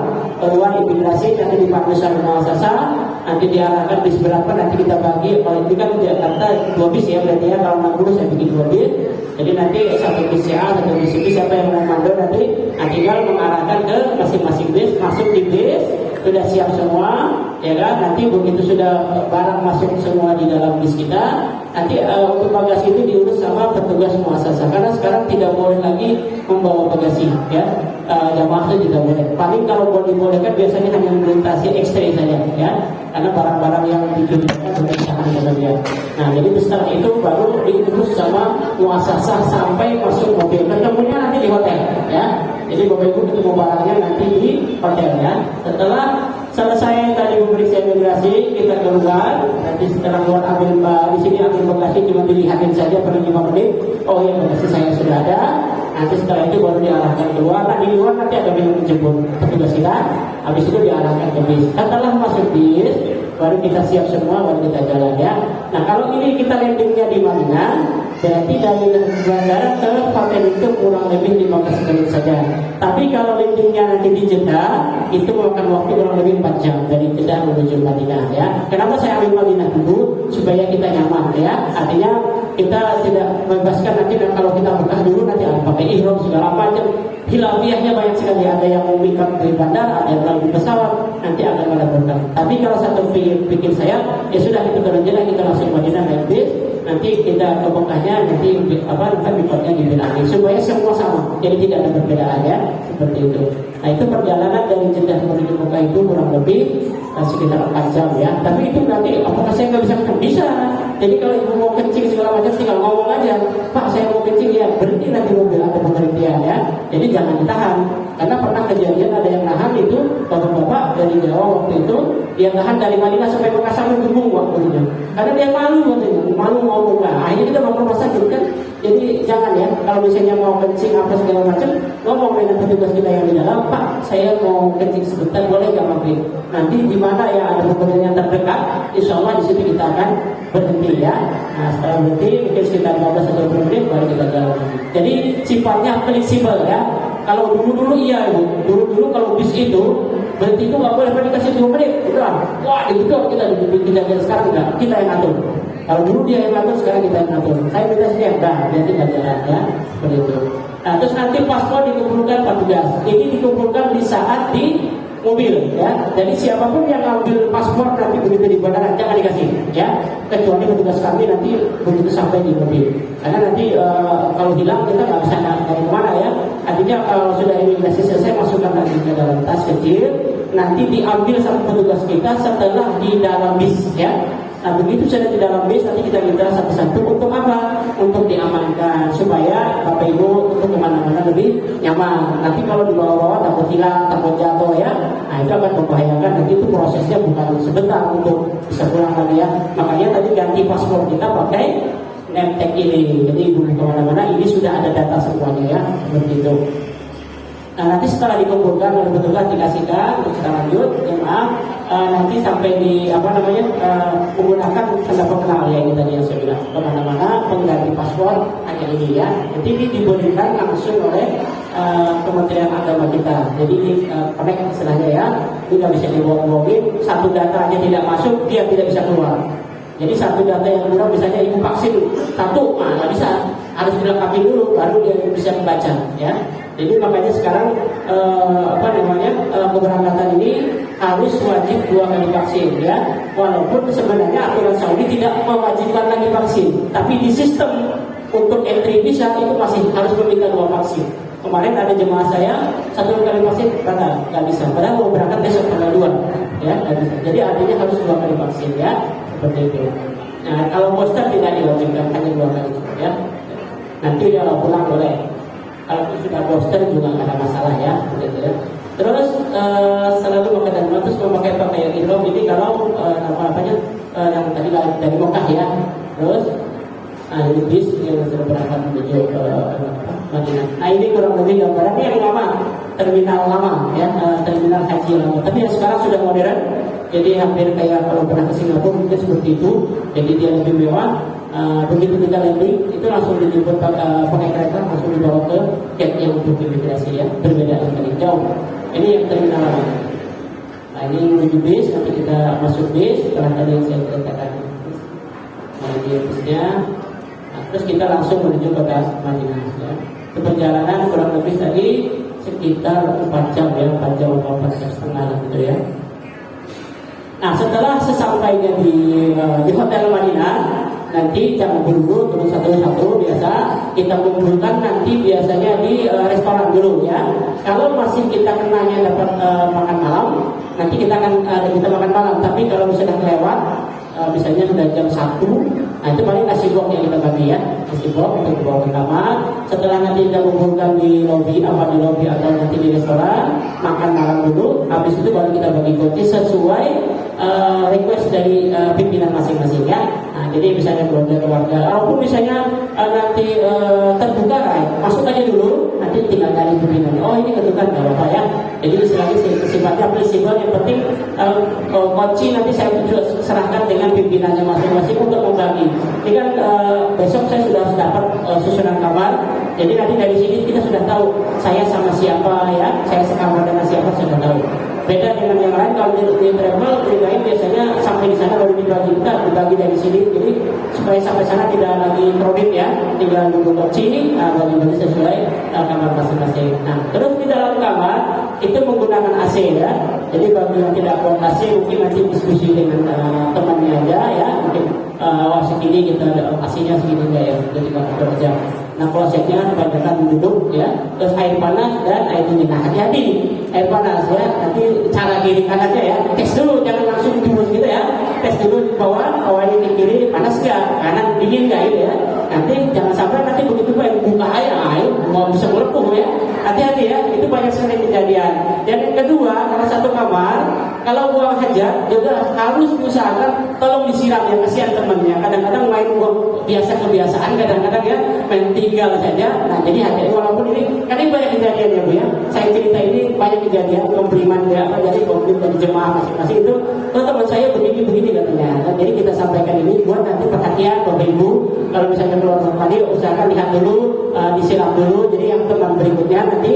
imigrasi, nanti dipanggil sama muasasah, nanti diarahkan bis berapa, nanti kita bagi. Kalau itu kan Jakarta 2 bis ya berarti ya, kalau 60 saya bikin 2 bis. Jadi nanti satu bis A, satu bis B, siapa yang memandang nanti tinggal mengarahkan ke masing-masing bis, masuk di bis, sudah siap semua, ya kan? Nanti begitu sudah barang masuk semua di dalam bis kita, nanti untuk bagasi itu diurus sama petugas muasasah. Karena sekarang tidak boleh lagi membawa bagasi, ya. Jamaah itu tidak boleh. Paling kalau boleh dibolehkan biasanya hanya melintasi X-ray saja, ya. Karena barang-barang yang dicurigakan pemeriksaan sebenarnya. Nah, jadi setelah itu baru diurus sama muasasah sampai masuk mobil. Ketemunya nanti di hotel, ya. Jadi Bapak Ibu ketemu barangnya nanti di hotelnya. Setelah selesai tadi memeriksa imigrasi, kita keluar. Nanti setelah keluar ambil di sini ambil bagasi cuma dilihatin saja per 5 menit. Oh ya, bagasi saya sudah ada. Nanti setelah itu baru diarahkan keluar. Nah, di luar nanti ada yang menjemput petugas kita. Habis itu diarahkan ke bis. Setelah masuk bis, baru kita siap semua, baru kita jalan, ya. Nah, kalau ini kita landingnya di Madinah, berarti dari bandara ke hotel itu kurang lebih 15 menit saja. Tapi kalau landingnya nanti di Jeddah, itu memakan waktu kurang lebih 4 jam dari Jeddah menuju Madinah, ya. Kenapa saya ambil Madinah dulu? Supaya kita nyaman, ya. Artinya kita tidak membebaskan nanti, dan kalau kita Mekah dulu nanti pakai ihram segala macam. Hilafiyahnya banyak sekali, ada yang mau pick di bandara, ada yang lalu di pesawat, nanti akan ada berkah. Tapi kalau satu pikir saya, ya sudah kita turun jalan, kita langsung Madinah naik bis, nanti kita ke Mekahnya, nanti mikotnya di Mina, supaya semua sama, jadi tidak ada perbedaan, ya, seperti itu. Nah, itu perjalanan dari Jeddah menuju Mekah itu kurang lebih sekitar 4 jam, ya. Tapi itu nanti apakah saya nggak bisa kencing? Bisa. Jadi kalau ibu mau kencing segala macam tinggal ngomong aja, Pak saya mau kencing, ya berhenti nanti mobil ada pengertian, ya. Jadi jangan ditahan. Karena pernah kejadian ada yang nahan itu, bapak-bapak dari Jawa waktu itu, dia nahan dari Madinah sampai Mekah sampai Gubung waktu itu. Karena dia malu katanya, malu ngomong. Nah, akhirnya kita mau rumah sakit kan. Jadi jangan, ya, kalau misalnya mau kencing apa segala macam, ngomong dengan petugas kita yang di dalam, Pak saya mau kencing sebentar, boleh nggak mampir? Nanti di mana ya ada petugas yang terdekat, insya Allah di situ kita akan berhenti, ya. Nah, setelah berhenti mungkin sekitar 15 atau 20 menit baru kita jalan. Jadi sifatnya fleksibel, ya. Kalau dulu iya ibu, dulu kalau bis itu berhenti itu nggak boleh dikasih 2 menit, udah, wah itu kita sekarang enggak, kita yang atur. Kalau dulu dia yang atur, sekarang kita yang atur. Saya minta sih enggak, dia tidak jalan, ya, seperti itu. Nah, terus nanti paspor dikumpulkan petugas. Ini dikumpulkan di saat di mobil, ya. Jadi siapapun yang ambil paspor nanti begitu di bandara jangan dikasih, ya. Kecuali petugas kami nanti begitu sampai di mobil. Karena nanti kalau hilang kita nggak bisa dari mana, ya. Artinya kalau sudah imigrasi selesai, masukkan lagi ke dalam tas kecil. Nanti diambil sama petugas kita setelah di dalam bis, ya. Nah, begitu sudah di dalam bis, nanti kita minta satu-satu untuk apa? Untuk diamankan supaya Bapak Ibu untuk kemana-mana lebih nyaman. Nanti kalau dibawa-bawa takut hilang, takut jatuh, ya. Nah, itu akan membahayakan. Nanti itu prosesnya bukan sebentar untuk bisa pulang lagi, ya. Makanya tadi ganti paspor kita pakai name tag ini. Jadi belum kemana-mana, ini sudah ada data semuanya, ya, seperti itu. Nah, nanti setelah dikumpulkan oleh petugas dikasihkan, terus kita lanjut, ya maaf, nanti sampai di menggunakan tanda pengenal, ya, ini tadi yang saya bilang, kemana-mana pengganti paspor hanya ini, ya. Jadi ini diberikan langsung oleh Kementerian Agama kita. Jadi ini connect istilahnya, ya, tidak bisa dibohong-bohongin. Satu data aja tidak masuk, dia tidak bisa keluar. Jadi satu data yang kurang, misalnya ibu vaksin satu, nah nggak bisa, harus dilengkapi dulu baru dia bisa membaca, ya. Jadi makanya sekarang keberangkatan ini harus wajib 2 kali vaksin, ya. Walaupun sebenarnya aturan Saudi tidak mewajibkan lagi vaksin, tapi di sistem untuk entry visa itu masih harus meminta 2 vaksin. Kemarin ada jemaah saya 1 kali vaksin nggak bisa, padahal mau berangkat besok tanggal 2, ya, nggak bisa. Jadi artinya harus 2 kali vaksin, ya, seperti itu. Nah, kalau booster tidak diwajibkan, hanya 2 kali, ya. Nanti dia pulang boleh. Kalau sudah booster juga nggak ada masalah, ya, begitu, ya. Terus selalu pakai dan terus memakai pakaian ihram ini kalau yang tadi dari Mekah, ya. Terus ini bis yang sudah berangkat menuju ke Madinah. Nah, ini kurang lebih gambarannya yang lama, terminal lama, ya, terminal haji lama. Tapi yang sekarang sudah modern, jadi hampir kayak kalau pernah ke Singapura mungkin seperti itu. Jadi dia lebih mewah. Begitu kita landing itu langsung dijemput pakai kereta, langsung dibawa ke gate-nya untuk imigrasi, ya. Berbeda sekali, jauh. Ini yang terminal lama. Nah, ini menuju bis, nanti kita masuk bis setelah tadi yang saya katakan. Nah, ini bisnya. Nah, terus kita langsung menuju ke Madinah, ya. Perjalanan kurang lebih tadi sekitar 4 jam ya, 4 jam atau 4 jam setengah gitu ya. Nah setelah sesampainya di Hotel Madinah, nanti jangan buru terus satu-satu, biasa kita kumpulkan nanti biasanya di restoran dulu ya. Kalau masih kita kenanya dapat makan malam, nanti kita akan kita makan malam. Tapi kalau sudah kelewat, misalnya sudah jam 1, nah itu paling nasi blok yang kita bagi ya, nasi blok untuk dibawa ke kamar. Setelah nanti kita kumpulkan di lobi atau nanti di restoran, makan malam dulu. Habis itu baru kita bagi kunci sesuai request dari pimpinan masing-masing ya. Nah, jadi misalnya keluarga, walaupun misalnya nanti terbuka masuk aja dulu, nanti tinggal cari pimpinan. Oh ini ketukan nggak apa-apa ya. Jadi istilahnya sifatnya fleksibel, yang penting kunci nanti saya serahkan dengan pimpinannya masing-masing untuk membagi. Ini kan besok saya sudah dapat susunan kamar, jadi nanti dari sini kita sudah tahu saya sama siapa ya, saya sekamar dengan siapa sudah tahu. Beda dengan yang lain, kalau di travel lain biasanya sampai di sana baru dibagi dari sini, jadi supaya sampai sana tidak lagi crowded ya, tinggal nunggu kunci, bagi-bagi sesuai kamar masing-masing. Nah terus di dalam kamar itu menggunakan AC ya, jadi bagi yang tidak kuat AC mungkin nanti diskusi dengan temannya aja ya, mungkin segini kita AC-nya segini enggak ya, jadi kalau kerja. Nah klosetnya kebanyakan duduk ya, terus air panas dan air dingin. Nah hati-hati air panas ya, nanti cara kiri kanannya ya, tes dulu, jangan langsung dibus gitu ya, tes dulu di bawah, awalnya ke kiri panas nggak, kanan dingin nggak gitu ya. Nanti jangan sampai nanti begitu buka air mau bisa melepuh ya, hati-hati ya, itu banyak sekali kejadian. Dan yang kedua, kalau satu kamar, kalau buang hajat juga harus usahakan tolong disiram ya, kasihan temannya. Kadang-kadang main buang kebiasaan kadang-kadang ya, main tinggal saja. Nah jadi hati-hati, walaupun ini kan ini banyak kejadian ya Bu ya. Saya cerita ini banyak kejadian komplimen ya, jadi komplimen dari jemaah masing-masing itu, teman saya begini katanya. Nah, jadi kita sampaikan ini buat nanti perhatian Bapak Ibu, kalau misalnya keluar tadi usahakan lihat dulu, disiram dulu. Jadi yang teman berikutnya nanti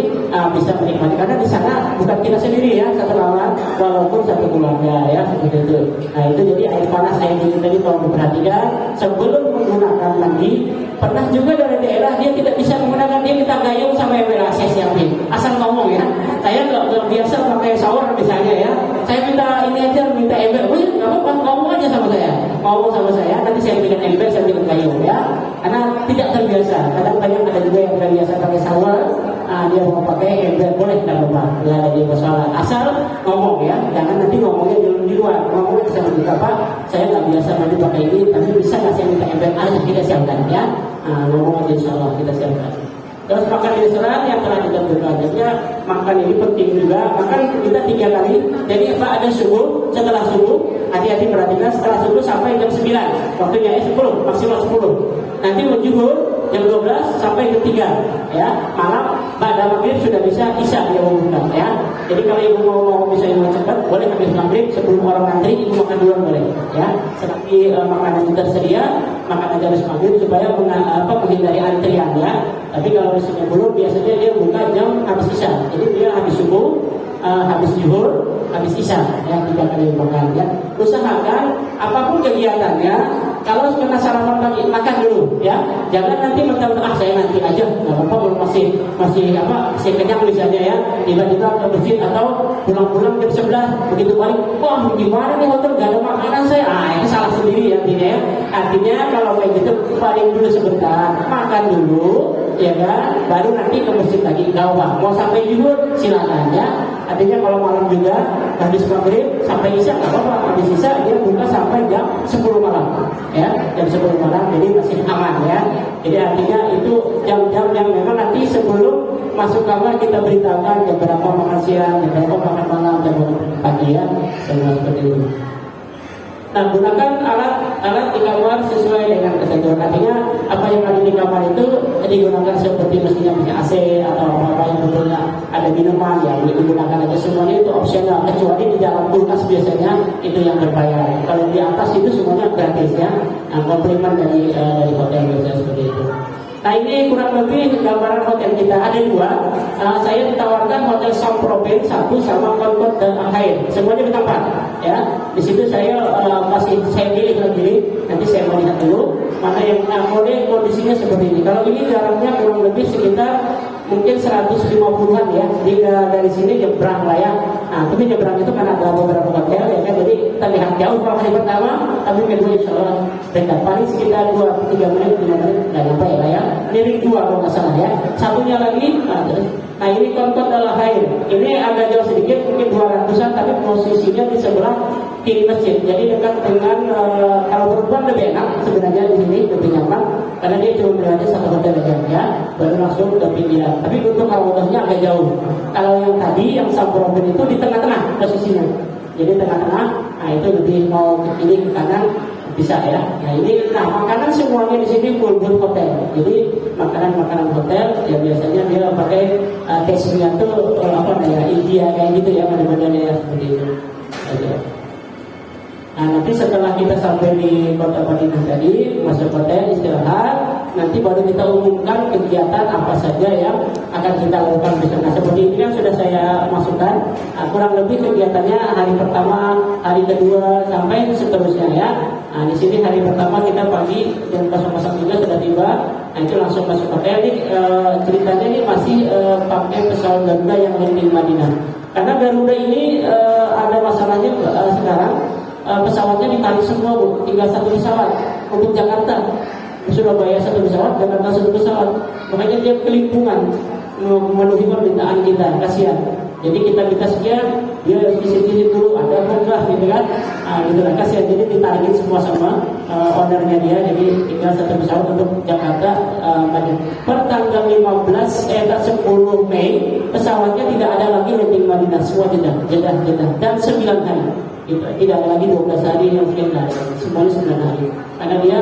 bisa menikmati, karena di sana bukan kita sendiri ya, satu lawan, walaupun satu keluarga ya, seperti itu. Nah itu jadi air panas, air dingin tadi tolong diperhatikan sebelum menggunakan mandi. Pernah juga dari daerah dia tidak bisa menggunakan, dia minta gayung sama ember, saya siapin, asal ngomong ya. Saya nggak biasa pakai shower misalnya ya, saya minta ini aja, minta ember, nggak apa-apa, ngomong aja sama saya, nanti saya berikan ember, saya berikan gayung ya, karena tidak terbiasa. Kadang banyak ada juga yang tidak biasa pakai shower, dia mau pakai ember, boleh nggak apa-apa, nggak ada di masalah, asal ngomong ya, jangan nanti ngomongnya di luar, ngomongnya bisa minta Pak, saya nggak biasa mandi pakai ini, tapi bisa nggak saya minta ember aja, kita siapkan ya. Ngomong aja insya Allah kita siapkan. Terus makan di restoran yang telah ditentukan, jadi makan ini penting juga. Makan kita 3 kali. Jadi Pak ada subuh, setelah subuh hati-hati perhatikan, setelah subuh sampai jam 9, waktunya 10 maksimal 10. Nanti mau zuhur jam 12 sampai jam 3 ya, malam pada maghrib sudah bisa isya dia membuka ya. Jadi kalau ibu mau misalnya mau cepat, boleh habis maghrib sebelum orang ngantri ibu makan duluan boleh ya. Selagi makanan tersedia, makan aja habis maghrib supaya menghindari antrian ya. Tapi kalau misalnya belum, biasanya dia buka jam habis isya. Jadi dia habis subuh, habis zuhur, habis isya ya, 3 kali makan ya. Usahakan apapun kegiatannya, kalau kena sarapan pagi makan dulu ya, jangan nanti mentang-mentang saya nanti aja nggak apa-apa, belum masih kenyang misalnya ya, tiba-tiba ke masjid atau pulang-pulang jam 11 begitu balik, wah gimana nih hotel nggak ada makanan saya, itu salah sendiri artinya ya. Artinya kalau kayak gitu paling dulu sebentar, makan dulu ya kan, baru nanti ke masjid lagi, nggak apa, mau sampai zuhur silakan ya. Artinya kalau malam juga habis maghrib sampai isya nggak apa-apa, habis isya dia buka sampai jam 10 malam ya, jam 10 malam, jadi masih aman ya. Jadi artinya itu jam-jam yang memang nanti sebelum masuk kamar kita beritahukan jam berapa makan siang, jam berapa makan malam, jam berapa pagi ya, semua seperti itu. Nah, gunakan alat di kamar sesuai dengan ketentuan. Artinya apa yang ada di kamar itu digunakan seperti mestinya punya AC atau apa yang betulnya ada minuman ya, digunakan aja, semuanya itu opsional, kecuali di dalam kulkas biasanya itu yang berbayar. Kalau di atas itu semuanya gratis ya. Nah, komplimen dari hotel biasanya seperti itu. Nah ini kurang lebih gambaran hotel kita, ada 2. Saya ditawarkan hotel Saint-Tropez 1 sama Concorde dan Al-Khair, semuanya di tempat ya. Di situ saya saya pilih lagi, nanti saya mau lihat dulu mana yang model kondisinya seperti ini. Kalau ini jaraknya kurang lebih sekitar mungkin 150-an ya. Jadi dari sini nyebrang lah ya. Nah, tapi nyebrang itu karena ada beberapa hotel ya kan, jadi terlihat jauh kalau hari pertama, tapi kedua insya Allah dekat, paling sekitar 2-3 menit, 5 menit nggak nyampe lah ya. Ini ring 2 kalau nggak salah ya. Satunya lagi, nah ini Kontot Al-Khair. Ini agak jauh sedikit, mungkin 200-an, tapi posisinya di sebelah kiri masjid. Jadi dekat dengan kalau perempuan lebih enak sebenarnya di sini lebih nyaman karena dia cuma berada satu hotel aja ya, baru langsung ke pinggiran. Tapi untuk kawasannya agak jauh. Kalau yang tadi yang Sampurobin itu di tengah-tengah posisinya. Jadi tengah-tengah, nah itu lebih mau ke kiri ke kanan bisa ya. Nah ini, nah makanan semuanya di sini full hotel. Jadi makanan hotel ya biasanya dia pakai cashmere tuh apa ya, India kayak gitu ya, mana-mana ya seperti itu. Oke. Nah nanti setelah kita sampai di Kota Madinah tadi, masuk hotel istirahat, nanti baru kita umumkan kegiatan apa saja yang akan kita lakukan besok. Nah seperti ini kan sudah saya masukkan, kurang lebih kegiatannya hari pertama, hari kedua sampai seterusnya ya. Nah di sini hari pertama kita pagi jam 00.03 sudah tiba, nah itu langsung masuk hotel. Ini ceritanya ini masih pakai pesawat Garuda yang landing Madinah. Karena Garuda ini ada masalahnya sekarang. Pesawatnya ditarik semua Bu, tinggal satu pesawat untuk Jakarta, Surabaya satu pesawat, Jakarta satu pesawat. Makanya dia kelimpungan memenuhi permintaan kita, kasihan. Jadi kita sekian, dia isi dulu, ada berkah gitu kan, gitu lah, kasihan. Jadi ditarikin semua sama ownernya dia. Jadi tinggal satu pesawat untuk Jakarta. Pertanggal 10 Mei pesawatnya tidak ada lagi landing Madinah, semua Jeddah dan 9 hari. Tidak ada lagi 12 hari yang sekian hari, semuanya 9 hari. Karena dia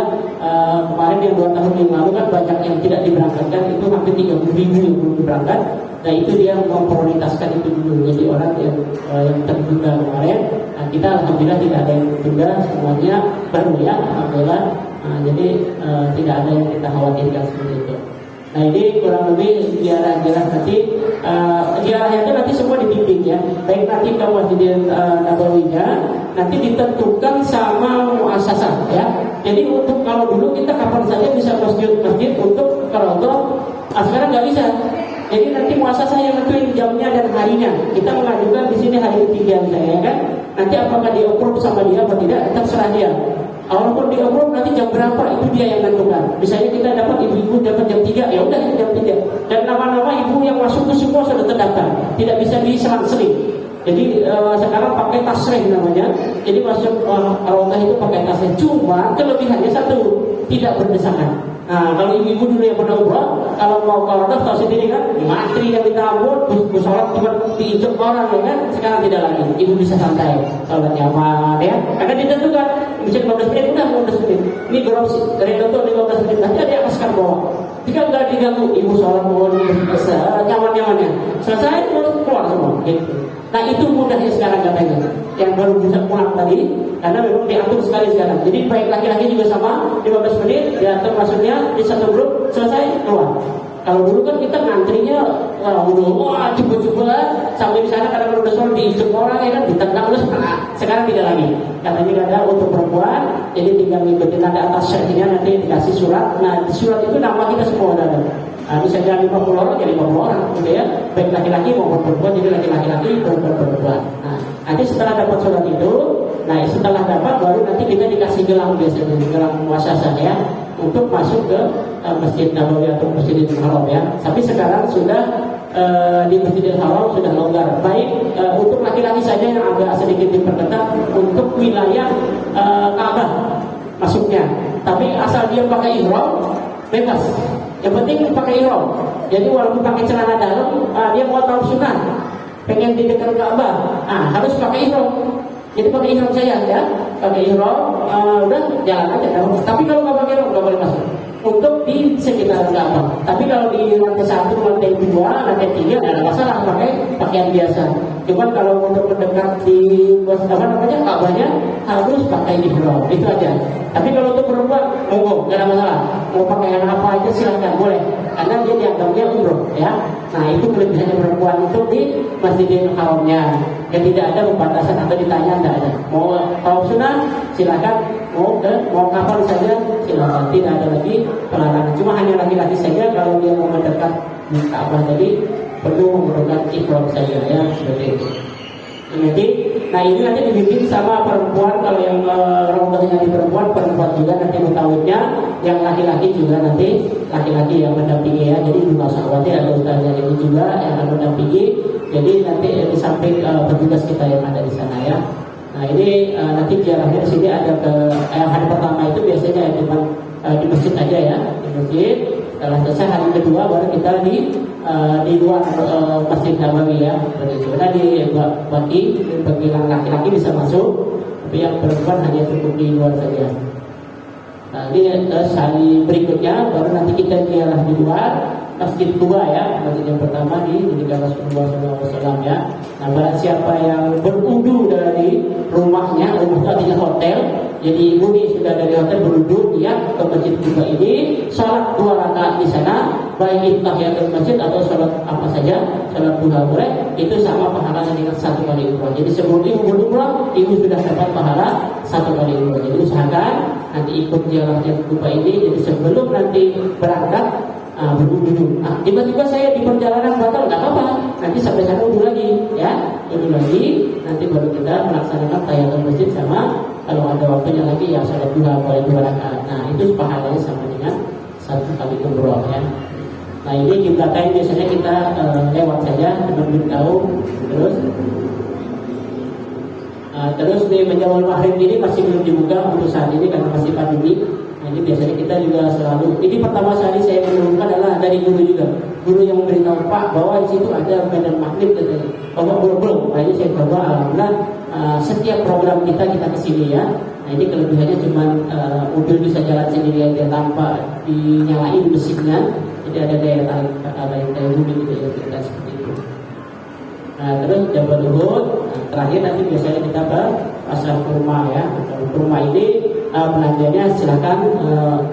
kemarin yang 2 tahun yang lalu kan banyak yang tidak diberangkatkan, itu hampir 30.000 yang belum berangkat. Nah itu dia memprioritaskan itu dulu. Jadi orang yang tertunda kemarin, nah, kita alhamdulillah tidak ada yang tertunda, semuanya baru ya, alhamdulillah. Nah, jadi tidak ada yang kita khawatirkan seperti itu. Nah ini kurang lebih ziarah-ziarah nanti. Ziarahnya itu nanti semua dibimbing ya. Baik nanti ke Masjidil Nabawinya nanti ditentukan sama muasasah ya. Jadi untuk kalau dulu kita kapan saja bisa masjid untuk kalau sekarang nggak bisa. Jadi nanti muasasah yang nentuin jamnya dan harinya. Kita mengajukan di sini hari ketiga misalnya kan. Nanti apakah di-approve sama dia atau tidak, terserah dia. Walaupun di-approve nanti jam berapa itu dia yang menentukan. Misalnya kita dapat ibu-ibu dapat jam 3, ya udah kita jam 3. Dan nama-nama ibu yang masuk ke semua sudah terdaftar. Tidak bisa diselang-seling. Jadi sekarang pakai tasreh namanya. Jadi masuk Raudah itu pakai tasreh. Cuma kelebihannya satu, tidak berdesakan. Nah kalau ibu-ibu dulu yang pernah umrah, kalau mau ke Raudah tahu sendiri kan, mantri yang minta ampun, sholat cuma diinjek orang ya kan. Sekarang tidak lagi, ibu bisa santai, sholat nyaman ya. Karena ditentukan, bisa 15 menit, udah 15 menit. Ini gross dari contoh 15 menit, nanti ada yang askar bawah. Jika nggak diganggu, ibu sholat mau nyaman-nyamannya. Selesai, keluar semua. Gitu. Nah itu mudahnya sekarang katanya. Yang baru bisa pulang tadi, karena memang diatur sekali sekarang. Jadi baik laki-laki juga sama, 15 menit diatur masuknya di satu grup, selesai keluar. Kalau dulu kan kita ngantrinya wah cepet-cepet sampai di sana, kadang udah sholat diinjek orang ya kan, ditendang terus. Sekarang tidak lagi. Katanya ada untuk perempuan, jadi tinggal ngikutin tanda atas syarihnya, nanti dikasih surat. Nah di surat itu nama kita semua ada. Misalnya 50 orang jadi 50 orang gitu ya, baik laki-laki maupun perempuan, jadi laki-laki perempuan. Nah nanti setelah dapat surat itu, nah setelah dapat baru nanti kita dikasih gelang, biasanya gelang muasasah ya, untuk masuk ke Masjid Nabawi atau Masjidil Haram ya. Tapi sekarang sudah di Masjidil Haram sudah longgar, baik untuk laki-laki saja yang agak sedikit diperketat untuk wilayah Ka'bah masuknya. Tapi asal dia pakai ihram bebas. Yang penting pakai ihram. Jadi walaupun pakai celana dalam, dia mau tahu sunnah, pengen di dekat Ka'bah, harus pakai ihram. Jadi pakai ihram saya ya, pakai ihram, udah jalan aja. Tapi kalau nggak pakai ihram nggak boleh masuk. Untuk di sekitar Ka'bah. Tapi kalau di lantai 1, lantai 2, lantai 3 nggak ada masalah pakai pakaian biasa. Cuman kalau untuk mendekat di Ka'bahnya harus pakai ihram, itu aja. Tapi kalau untuk perempuan, monggo, nggak ada masalah. Mau pakai apa aja silahkan, boleh. Karena dia dianggapnya umroh, ya. Nah itu kelebihannya perempuan itu di Masjidil Haramnya. Yang tidak ada pembatasan atau ditanya, tidak ada. Mau tahu sunnah, silahkan. mau kapan saja silakan, tidak ada lagi pelarangan. Cuma hanya laki-laki saja kalau dia mau mendekat di Ka'bah tadi perlu menggunakan ihram saja ya, seperti itu. Nah ini nanti dibimbing sama perempuan. Kalau yang rombongannya di perempuan juga nanti mutawifnya, yang laki-laki juga nanti laki-laki yang mendampingi ya. Jadi nggak usah khawatir, ada ustaznya ini juga yang akan mendampingi. Jadi nanti di samping petugas kita yang ada di sana ya. Nah ini nanti jaraknya di sini ada ke hari pertama itu biasanya di masjid aja ya, di masjid. Setelah selesai hari kedua baru kita di luar Masjid Nabawi ya. Sebenarnya bagi laki-laki bisa masuk, tapi yang perempuan hanya cukup di luar saja. Nah ini hari berikutnya baru nanti kita ziarah di luar Masjid Kuba ya, masjid yang pertama di negara Rasulullah SAW ya. Nah barang siapa yang berudu dari rumahnya, rumah itu artinya hotel, jadi ibu ini sudah dari hotel berudu ya ke Masjid Kuba ini, sholat 2 rakaat di sana, baik itu tahiyatul masjid atau sholat apa saja, sholat duha boleh, itu sama pahalanya dengan 1 kali umrah. Jadi sebelum ibu berumrah, ibu sudah dapat pahala 1 kali umrah. Jadi usahakan nanti ikut ziarahnya Kuba ini, jadi sebelum nanti berangkat berwudu. Nah, tiba-tiba saya di perjalanan batal, nggak apa-apa. Nanti sampai sana wudu lagi, ya, wudu lagi. Nanti baru kita melaksanakan tahiyatul masjid sama kalau ada waktunya lagi ya sholat duha boleh 2 rakaat. Nah itu pahalanya sama dengan 1 kali umroh ya. Nah ini kiblatnya biasanya kita lewat saja, belum tahu. Terus di menjawab maghrib ini masih belum dibuka untuk saat ini karena masih pandemi. Nah, ini biasanya kita juga selalu. Ini pertama kali saya menemukan adalah dari guru juga. Guru yang memberitahu Pak bahwa di situ ada medan maghrib katanya. Kalau belum. Nah ini saya coba alhamdulillah setiap program kita kesini ya. Nah ini kelebihannya cuma mobil bisa jalan sendiri aja tanpa dinyalain mesinnya. Jadi ada daya tarik bumi gitu ya, kita seperti itu. Nah terus Jabal Uhud, terakhir nanti biasanya kita ke pasar kurma ya. Kurma ini belanjanya silakan,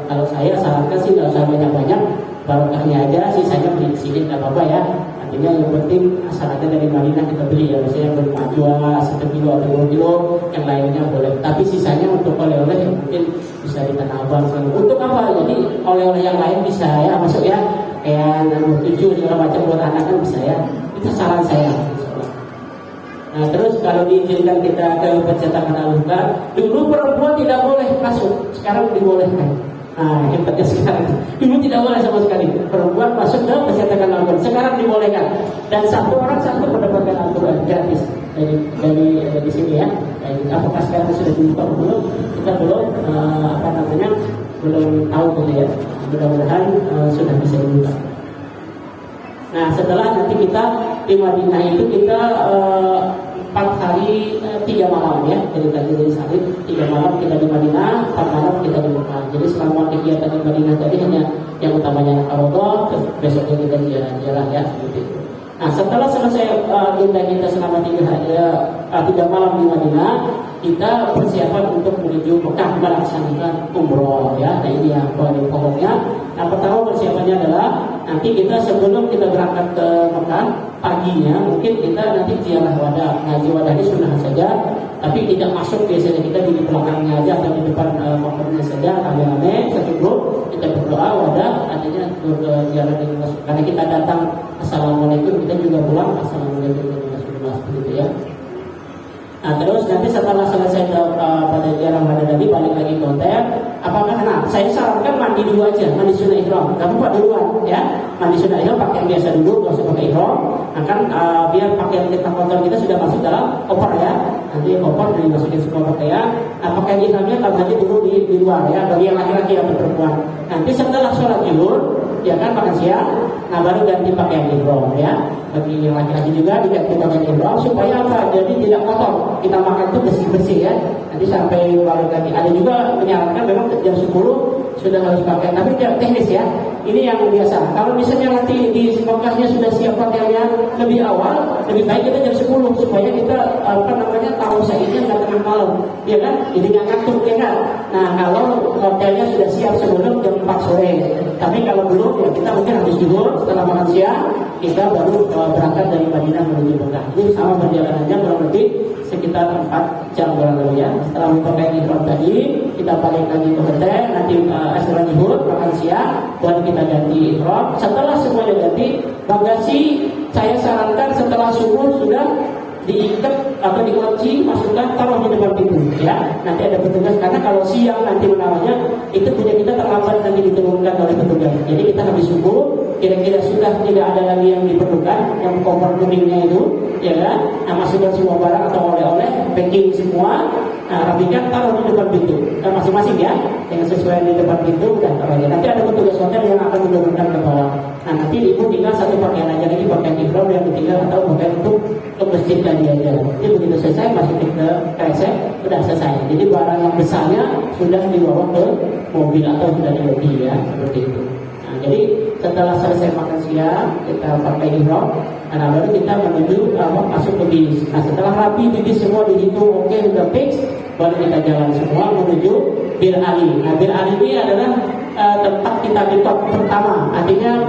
kalau saya sarankan sih nggak usah banyak-banyak, barokahnya aja, sisanya beli di sini nggak apa-apa ya. Artinya yang penting asal ada dari Madinah kita beli ya, misalnya berapa jual 1 kilo atau 2 kilo, yang lainnya boleh. Tapi sisanya untuk oleh-oleh yang mungkin bisa di Tanah Abang. Untuk apa? Jadi oleh-oleh yang lain bisa ya masuk ya, kayak tujuh segala macam buat anak kan bisa ya. Itu saran saya. Nah terus kalau diizinkan kita ke percetakan Al-Hukar, dulu perempuan tidak boleh masuk, sekarang dibolehkan. Nah hebatnya sekarang, dulu tidak boleh sama sekali perempuan masuk ke percetakan Al-Hukar, sekarang dibolehkan. Dan satu orang mendapatkan Al-Quran gratis dari di sini ya. Apakah sekarang sudah dibuka belum? Kita belum belum tahu gitu ya. Mudah-mudahan sudah bisa dibuka. Nah setelah nanti kita di Madinah itu kita 4 hari 3 malam ya. Jadi tadi dari Salib 3 malam kita di Madinah, 4 malam kita di Mekah. Jadi selama kegiatan di Madinah tadi hanya yang utamanya Al-Qadha, besoknya kita jalan-jalan ya seperti itu. Nah setelah selesai agenda kita selama 3 malam di Madinah, kita persiapan untuk menuju Mekah melaksanakan umroh ya. Nah ini yang paling pokoknya. Nah pertama persiapannya adalah nanti kita sebelum kita berangkat ke Mekah paginya mungkin kita nanti ziarah wada. Nah ziarah ini sunnah saja, tapi tidak masuk biasanya kita di belakangnya aja atau di depan makamnya saja, rame-rame satu grup kita berdoa wada, artinya ziarah dengan masuk. Karena kita datang assalamualaikum, kita juga pulang assalamualaikum warahmatullahi wabarakatuh gitu ya. Nah terus nanti setelah selesai pada jalan wada tadi balik lagi ke hotel. Apakah saya sarankan mandi dulu aja, mandi sunnah ihram. Gak apa-apa duluan ya, mandi sunnah ihram pakaian biasa dulu, gak usah pakai ihram. Nah kan biar pakaian kita kotor kita sudah masuk dalam koper ya. Nanti koper dimasukin semua pakaian. Nah pakaian ihramnya kalau nanti dulu di luar ya, bagi yang laki-laki atau perempuan. Nanti setelah sholat zuhur ya kan makan siang, nah baru ganti pakaian ihram ya. Bagi yang laki-laki juga diganti pakaian ihram supaya apa? Jadi tidak kotor. Kita makan itu bersih-bersih ya. Nanti sampai balik lagi. Ada juga menyarankan memang jam 10 sudah harus pakai, tapi tidak teknis ya. Ini yang biasa. Kalau misalnya nanti di Mekahnya sudah siap pakaiannya lebih awal, lebih baik kita jam 10 supaya kita tamu saidnya nggak tenang malam, ya kan? Jadi nggak ngantuk, ya kan? Nah, kalau hotelnya sudah siap sebelum jam 4 sore, tapi kalau belum, ya kita mungkin habis zuhur setelah makan siang kita baru berangkat dari Madinah menuju Mekah. Jadi sama perjalanannya kurang lebih sekitar 4 jam kurang lebih ya. Setelah memakai ihram tadi, kita balik lagi ke hotel, nanti setelah zuhur makan siang, baru kita ganti ihram. Setelah semuanya ganti, bagasi saya sarankan setelah subuh sudah diikat atau dikunci, masukkan, taruh di depan pintu ya. Nanti ada petugas, karena kalau siang nanti menawanya itu punya kita terlambat nanti diturunkan oleh petugas. Jadi kita habis subuh kira-kira sudah tidak ada lagi yang diperlukan, yang koper kuningnya itu ya kan. Nah, masukkan semua barang atau oleh-oleh, packing semua, nah, rapikan, taruh di depan pintu masing-masing ya, yang sesuai di depan pintu udah taruh aja. Nanti ada petugas hotel yang akan menurunkan ke bawah. Nah, nanti ibu tinggal satu pakaian aja lagi, pakaian ihram yang ditinggal atau pakaian untuk ke masjid lagi aja. Jadi begitu selesai masukin ke kresek, sudah selesai. Jadi barang yang besarnya sudah dibawa ke mobil atau sudah di lobi ya, seperti itu. Nah, jadi setelah selesai makan siang kita pakai ihram, nah baru kita menuju masuk ke bis. Nah, setelah rapi di bis semua dihitung oke, sudah fix, baru kita jalan semua menuju Bir Ali. Nah, Bir Ali ini adalah tempat kita miqat pertama, artinya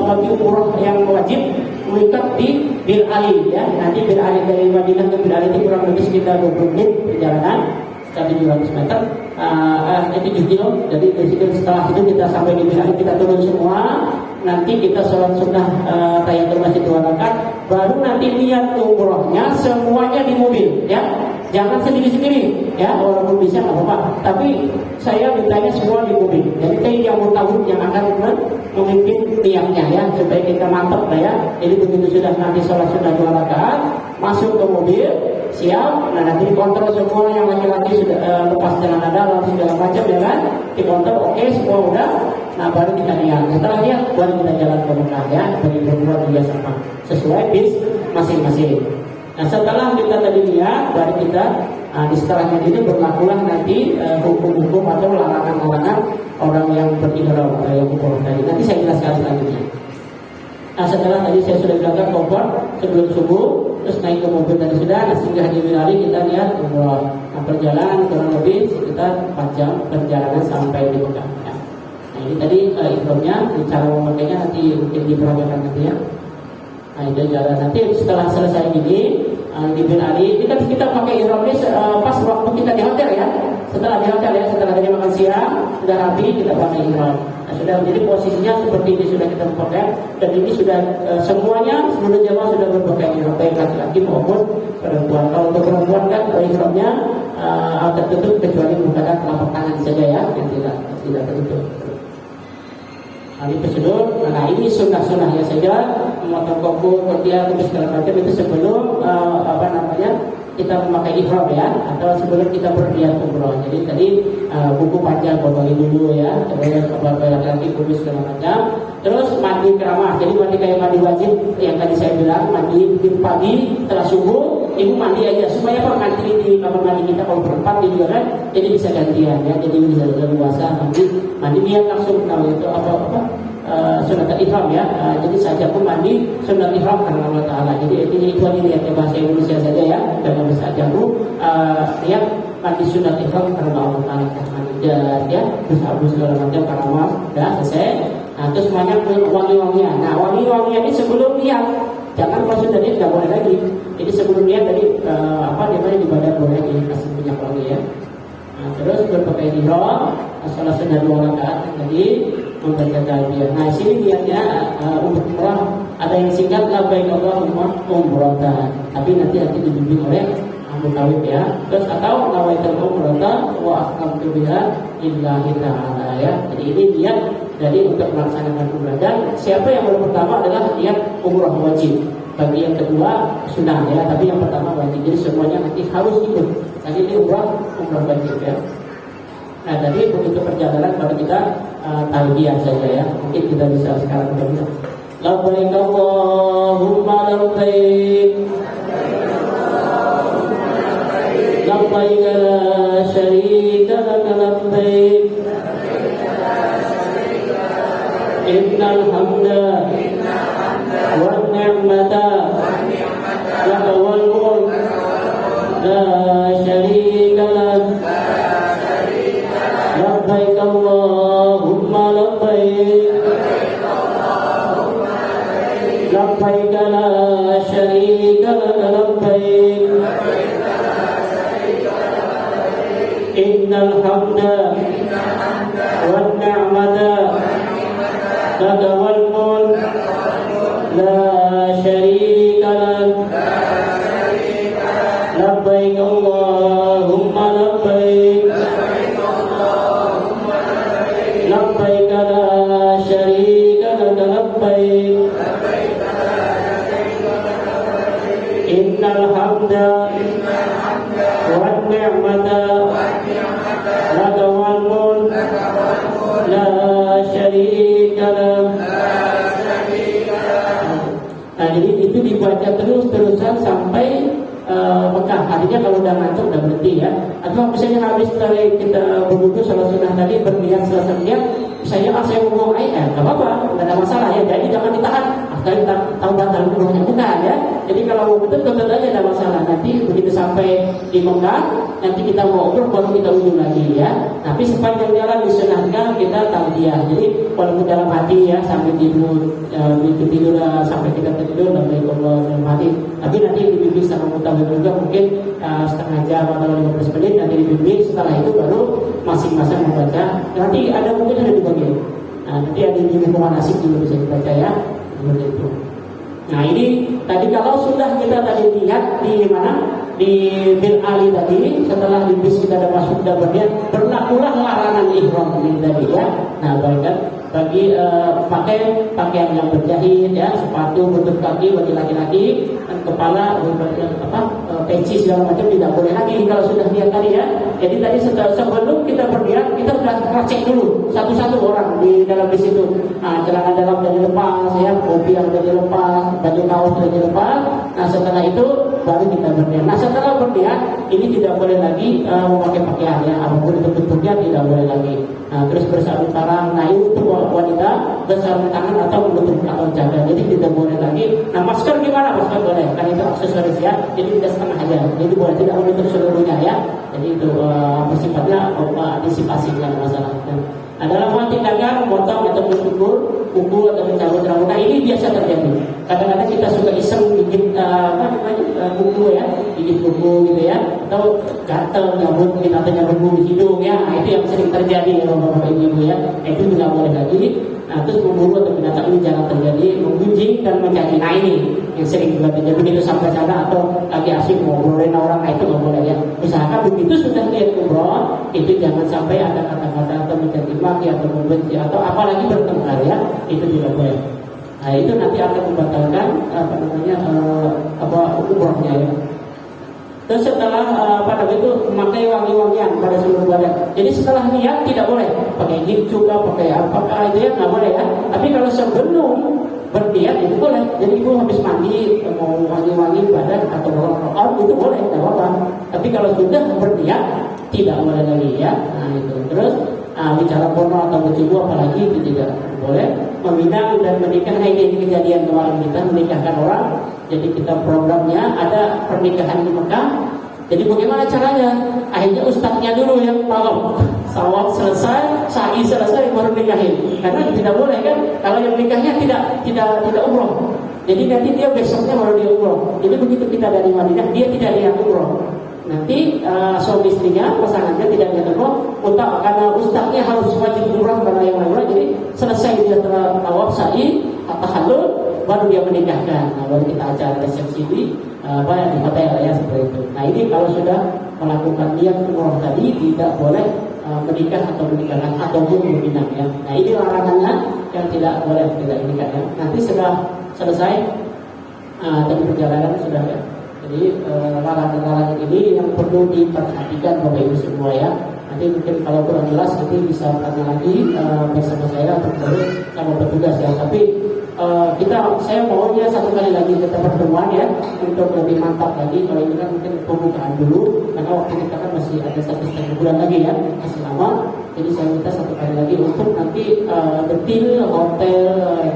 bagi umroh yang wajib miqat di Bir Ali ya. Nanti Bir Ali dari Madinah ke Bir Ali itu kurang lebih sekitar 20 menit perjalanan, sekitar 700 meter, 7 kilo. Jadi setelah itu kita sampai di Bir Ali, kita turun semua. Nanti kita sholat sunnah tahiyatul masjid 2 rakaat, baru nanti niat umrohnya semuanya di mobil ya. Jangan sendiri-sendiri ya, walaupun bisa nggak apa-apa, tapi saya mintanya semua di mobil. Jadi kayak yang mutawud yang akan memimpin niatnya ya, supaya kita mantap lah ya. Jadi begitu sudah nanti sholat sunnah 2 rakaat, masuk ke mobil, siap. Nah, nanti dikontrol semua, yang laki-laki sudah lepas celana dalam segala macam ya kan, dikontrol oke, semua udah. Nah, baru kita niat. Setelah niat baru kita jalan ke Mekah ya, bagi berdua juga sama, sesuai bis masing-masing. Nah, setelah kita tadi niat, baru kita di setelahnya itu berlakulah nanti hukum-hukum atau larangan-larangan orang yang berihram atau yang umroh tadi. Nanti saya jelaskan selanjutnya. Nah, setelah tadi saya sudah bilang koper sebelum subuh, terus naik ke mobil tadi sudah, nah singgah di Bir Ali kita niat umroh. Nah, perjalanan kurang lebih sekitar 4 jam perjalanan sampai di Mekah. Ya. Nah, ini tadi ihramnya, cara memakainya nanti mungkin diperagakan nanti ya. Nah, itu jalan nanti setelah selesai ini di Bir Ali, ini kan kita pakai ihram ini pas waktu kita di hotel ya. Setelah di hotel ya, setelah tadi makan siang sudah rapi, kita pakai ihram. Nah, sudah jadi posisinya seperti ini sudah kita pakai, dan ini sudah semuanya seluruh jemaah sudah berpakaian ihram, baik laki-laki maupun perempuan. Kalau untuk perempuan kan ihramnya tertutup kecuali menggunakan telapak tangan saja ya, yang tidak tertutup. Nah, ini prosedur. Nah, ini sunnah-sunnahnya saja, memotong kuku, ketiak, terus segala macam itu sebelum kita memakai ihram ya, atau sebelum kita berniat umroh. Jadi tadi buku panjang potongin dulu ya, kemudian laki-laki kudus segala macam. Terus mandi keramah. Jadi mandi kayak mandi wajib yang tadi saya bilang, mandi pagi setelah subuh, ibu mandi aja supaya apa, ngantri di kamar mandi kita kalau berempat di juga kan, jadi bisa gantian ya. Jadi bisa leluasa mandi niat langsung kalau itu sunat ihram ya. Jadi saja pun mandi sunat ihram karena Allah Taala. Jadi itu niatnya bahasa Indonesia saja ya, jangan bisa jago niat mandi sunat ihram karena Allah Taala. Mandi ya, terus habis segala macam karena sudah selesai. Nah, terus semuanya wangi-wangian. Nah, wangi-wangian ini sebelum niat, jangan pas sudah niat nggak boleh lagi. Jadi sebelum niat tadi di badan boleh dikasih minyak wangi ya. Nah, terus berpakaian ihram, salat sunnah 2 rakaat tadi, membaca talbiyah. Nah, sini niatnya untuk umrah ada yang singkat labbaik Allahumma umratan, tapi nanti dibimbing oleh mutawif ya. Terus atau nawaitul umrata wa aqamtu biha lillahi ta'ala ya. Jadi ini niat dari untuk melaksanakan umrah, dan siapa yang baru pertama adalah niat umrah wajib. Bagi yang kedua sunnah ya, tapi yang pertama wajib. Jadi semuanya nanti harus ikut. Tadi ini umrah wajib ya. Nah, tadi begitu perjalanan baru kita talbiyah saja ya. Mungkin kita bisa sekarang berbisa. Labbaik Allahumma labbaik, labbaik la syarika laka labbaik, innal hamda wan ni'mata laka wal mulk شريك لك لبيك إن الحمد والنعمة لك والملك لا شريك لك لبيك اللهم لبيك لبيك لا شريك لك لبيك إن الحمد والنعمة لك والملك لا شريك لك. Nah, jadi itu dibaca terus-terusan sampai Mekah. Artinya kalau udah ngantuk udah berhenti ya. Atau misalnya habis dari kita berwudu salat sunnah tadi berniat selesai niat, misalnya saya mau nggak apa-apa, nggak ada masalah ya. Jadi jangan ditahan. Tadi tahu batal bukan ya. Jadi kalau betul aja ada masalah. Nanti begitu sampai di Mekah, nanti kita mau ukur baru kita wudu lagi ya. Tapi sepanjang jalan disunahkan kita talbiyah. Jadi walaupun dalam hati ya sampai tidur sampai kita tidur dan Allah dalam hati. Tapi nanti dibimbing sama mutawif juga mungkin setengah jam atau 15 menit nanti dibimbing. Setelah itu baru masing-masing membaca. Nanti ada mungkin ada dibagi. Nanti ada di lingkungan asik juga bisa dibaca ya. Begitu. Nah ini tadi kalau sudah kita tadi lihat di mana di Bil Ali tadi, setelah di bis kita ada masuk dan berniat, berlakulah larangan ihram ini tadi ya. Nah baik kan bagi pakai pakaian yang berjahit ya, sepatu bentuk kaki bagi laki-laki, dan kepala peci segala macam tidak boleh lagi kalau sudah lihat tadi ya. Jadi tadi sebelum kita berniat kita sudah cek dulu satu-satu orang di dalam bis itu. Nah, celana dalam sudah dilepas ya, kopi yang sudah dilepas, baju kaos sudah dilepas. Nah setelah itu baru kita berniat. Nah setelah berniat ini tidak boleh lagi memakai pakaian ya, apapun itu bentuknya tidak boleh lagi. Nah terus bersarung tangan, nah itu wanita bersarung tangan atau menutup atau jaga, jadi tidak boleh lagi. Nah masker gimana? Masker boleh, kan itu aksesoris ya, jadi tidak setengah aja, jadi boleh tidak menutup seluruhnya ya. Jadi itu bersifatnya antisipasi kan masalah. Nah dalam hal tindakan memotong atau mencukur kuku atau mencabut rambut, nah ini biasa terjadi. Kadang-kadang kita suka iseng gigit kuku ya, gigit kuku gitu ya, atau gatel nyabut kita atau nyabut bulu hidung ya. Nah itu yang sering terjadi ya bapak ibu ya. Nah, itu tidak boleh lagi. Nah terus memburu atau binatang ini jangan terjadi, menggunjing dan mencari. Nah ini yang sering juga terjadi, begitu sampai sana atau lagi asik ngobrolin orang, nah itu nggak boleh ya. Misalkan begitu sudah lihat umroh, itu jangan sampai ada kata-kata atau mencaci maki atau membenci atau apalagi bertengkar ya, itu tidak boleh. Nah itu nanti akan membatalkan umrohnya ya. Terus setelah itu memakai wangi-wangian pada seluruh badan. Jadi setelah niat tidak boleh pakai juga pakai apakah itu ya nggak boleh ya. Tapi kalau sebelum berniat itu boleh. Jadi ibu habis mandi mau wangi-wangi badan atau itu boleh, tidak apa-apa. Tapi kalau sudah berniat tidak boleh lagi ya. Nah itu terus bicara porno atau bercumbu apalagi itu tidak boleh. Meminang dan menikah, nah ini kejadian kemarin kita menikahkan orang. Jadi kita programnya ada pernikahan di Mekah. Jadi bagaimana caranya? Akhirnya ustadznya dulu yang tolong. Sawab selesai, sa'i selesai baru nikahin. Karena tidak boleh kan? Kalau yang nikahnya tidak umroh. Jadi nanti dia besoknya baru dia umroh. Jadi begitu kita dari Madinah dia tidak lihat umroh. Nanti suami istrinya pasangannya tidak lihat umroh. Karena ustadznya harus wajib umroh karena yang lain. Jadi selesai dia telah tawaf sa'i atau halul, baru dia menikahkan. Nah, baru kita acara resepsi di hotel ya seperti itu. Nah ini kalau sudah melakukan niat umroh tadi tidak boleh menikah atau menikahkan ataupun meminang ya. Nah ini larangannya yang tidak boleh tidak menikah ya. Nanti setelah selesai dari perjalanan sudah ya. Jadi larangan-larangan ini yang perlu diperhatikan Bapak Ibu semua ya. Nanti mungkin kalau kurang jelas nanti bisa tanya lagi bersama saya atau sama petugas ya. Tapi saya maunya satu kali lagi kita pertemuan ya untuk lebih mantap lagi. Kalau ini kan mungkin pembukaan dulu karena waktu kita kan masih ada 1,5 bulan lagi ya, masih lama. Jadi saya minta satu kali lagi untuk nanti detail hotel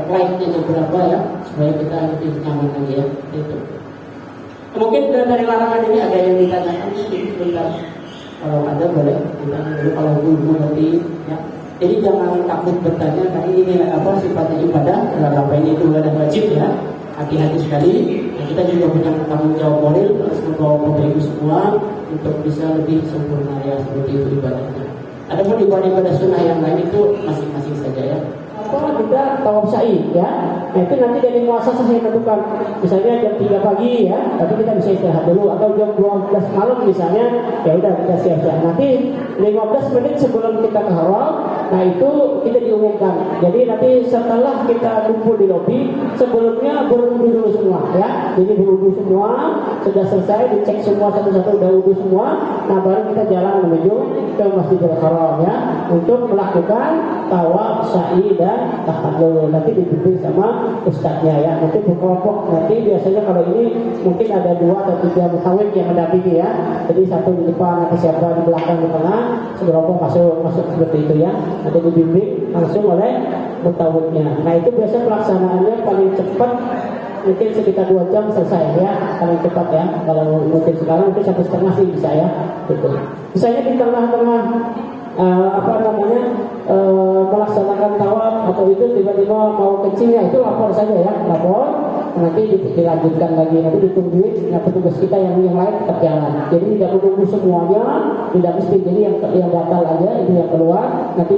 flightnya berapa ya supaya kita lebih nyaman lagi ya. Itu. Mungkin dari larangan ini ada yang ditanyakan sebentar. Kalau ada boleh ditanya dulu kalau dulu nanti ya. Jadi jangan takut bertanya, karena ini sifatnya ibadah, apa ini itu ibadah wajib ya. hati-hati sekali. Nah, kita juga punya tanggung jawab moral membawa Bapak Ibu semua untuk bisa lebih sempurna ya seperti itu ibadahnya. Adapun ibadah sunnah yang lain itu masing-masing saja ya. Apa kita tawaf sa'i ya. Nah itu nanti dari muasasah saya tentukan. Misalnya jam 3 pagi ya, tapi kita bisa istirahat dulu, atau jam 12 malam misalnya, ya udah kita siap-siap. Nanti 15 menit sebelum kita ke haram, nah itu kita diumumkan. Jadi nanti setelah kita kumpul di lobi, sebelumnya berwudu dulu semua ya. Jadi berwudu semua, sudah selesai dicek semua satu-satu udah wudu semua. Nah baru kita jalan menuju ke Masjidil Haram ya, untuk melakukan tawaf sa'i dan tahallul. Nanti dibimbing sama ustadznya ya. Nanti berkelompok. Nanti biasanya kalau ini mungkin ada 2 atau 3 mutawif yang mendampingi ya. Jadi satu di depan, nanti siapa di belakang, di tengah, sekelompok masuk seperti itu ya. Nanti dibimbing langsung oleh mutawifnya. Nah itu biasa pelaksanaannya paling cepat mungkin sekitar 2 jam selesai ya, paling cepat ya. Kalau mungkin sekarang mungkin 1,5 sih bisa ya. Gitu. Misalnya di tengah-tengah melaksanakan tawaf atau itu tiba-tiba mau kencingnya, itu lapor saja ya, lapor. Nanti dilanjutkan lagi, nanti ditungguin. Nah petugas kita yang lain tetap jalan. Jadi tidak menunggu semuanya, tidak mesti. Jadi yang batal aja itu yang keluar, nanti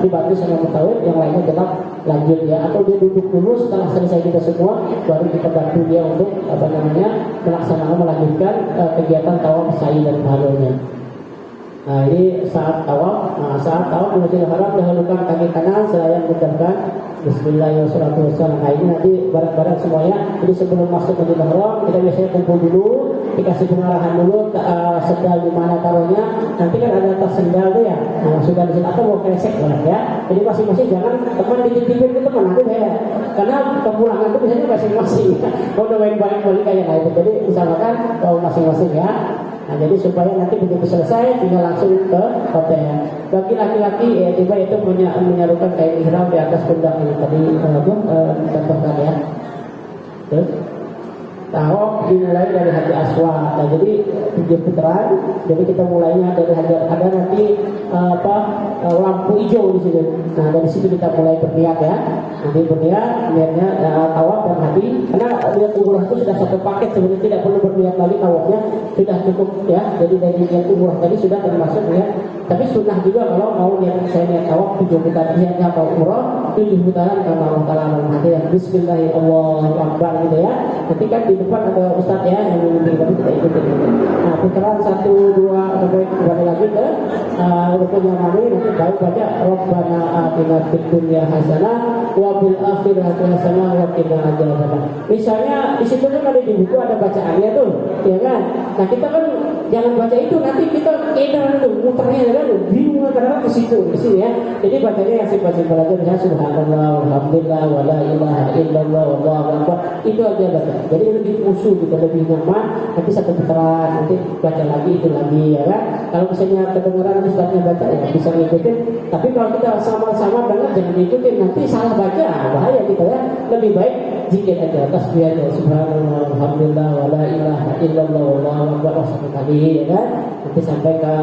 dibantu sama mutawif, yang lainnya tetap lanjut ya. Atau dia duduk dulu, setelah selesai kita semua, baru kita bantu dia untuk melaksanakan melanjutkan kegiatan tawaf sa'i dan tahallulnya. Nah ini saat tawaf, Masjidil Haram dahulukan kaki kanan, seraya mengucapkan Bismillahirrahmanirrahim. Nah ini nanti barang-barang semuanya. Jadi sebelum masuk Masjidil Haram, kita biasanya kumpul dulu, dikasih pengarahan dulu, sendal di mana taruhnya. Nanti kan ada tas sendal tuh ya. Nah sudah di situ atau mau kresek lah ya. Jadi masing-masing jangan teman dititipin ke teman, nanti beda. Karena kepulangan itu biasanya masing-masing. Mau doain balik-balik kayak gitu. Jadi usahakan kalau masing-masing ya. Nah, jadi supaya nanti begitu selesai tinggal langsung ke hotel. Bagi laki-laki ya tiba itu menyarukan kain ihram di atas pundak ini tadi contohkan ya. Terus tawaf dimulai dari Hajar Aswad. Nah, jadi 7 putaran. Jadi kita mulainya dari Hajar, ada nanti lampu hijau di sini. Nah, dari situ kita mulai berniat ya. Nanti berniat, niatnya tawaf dan hadi. Karena niat umrah itu sudah satu paket, sebenarnya tidak perlu berniat lagi tawafnya, sudah cukup ya. Jadi dari niat umrah tadi sudah termasuk niat. Tapi sunnah juga kalau mau niat tawaf 7 putaran, niatnya mau umrah 7 putaran karena Allah Taala hati ya. Bismillahirrahmanirrahim gitu ya. Nanti kan di depan ada ustaz ya yang memimpin, tapi kita ikutin. Nah putaran 1, 2 sampai kembali lagi ke rukun yang mana, nanti baru baca Rabbana atina fid dunya hasanah wa fil akhirati hasanah wa qina adzabannar. Misalnya di situ kan ada di buku ada bacaannya tuh, ya kan? Nah kita kan jangan baca itu, nanti kita kena tuh muternya kan bingung karena ke situ ya. Jadi bacanya yang simpel-simpel aja, misalnya subhanallah walhamdulillah wala ilaha illallah wallahu akbar. Itu aja baca. Jadi lebih usul gitu, lebih nyaman. Nanti satu putaran, nanti baca lagi itu lagi ya kan. Kalau misalnya kedengaran ustaznya baca ya bisa ngikutin. Tapi kalau kita sama-sama dengar jangan ngikutin, nanti salah baca bahaya kita ya. Lebih baik zikir aja, tasbih aja, subhanallah alhamdulillah wala ilaha illallah wallahu akbar satu kali ya kan. Nanti sampai ke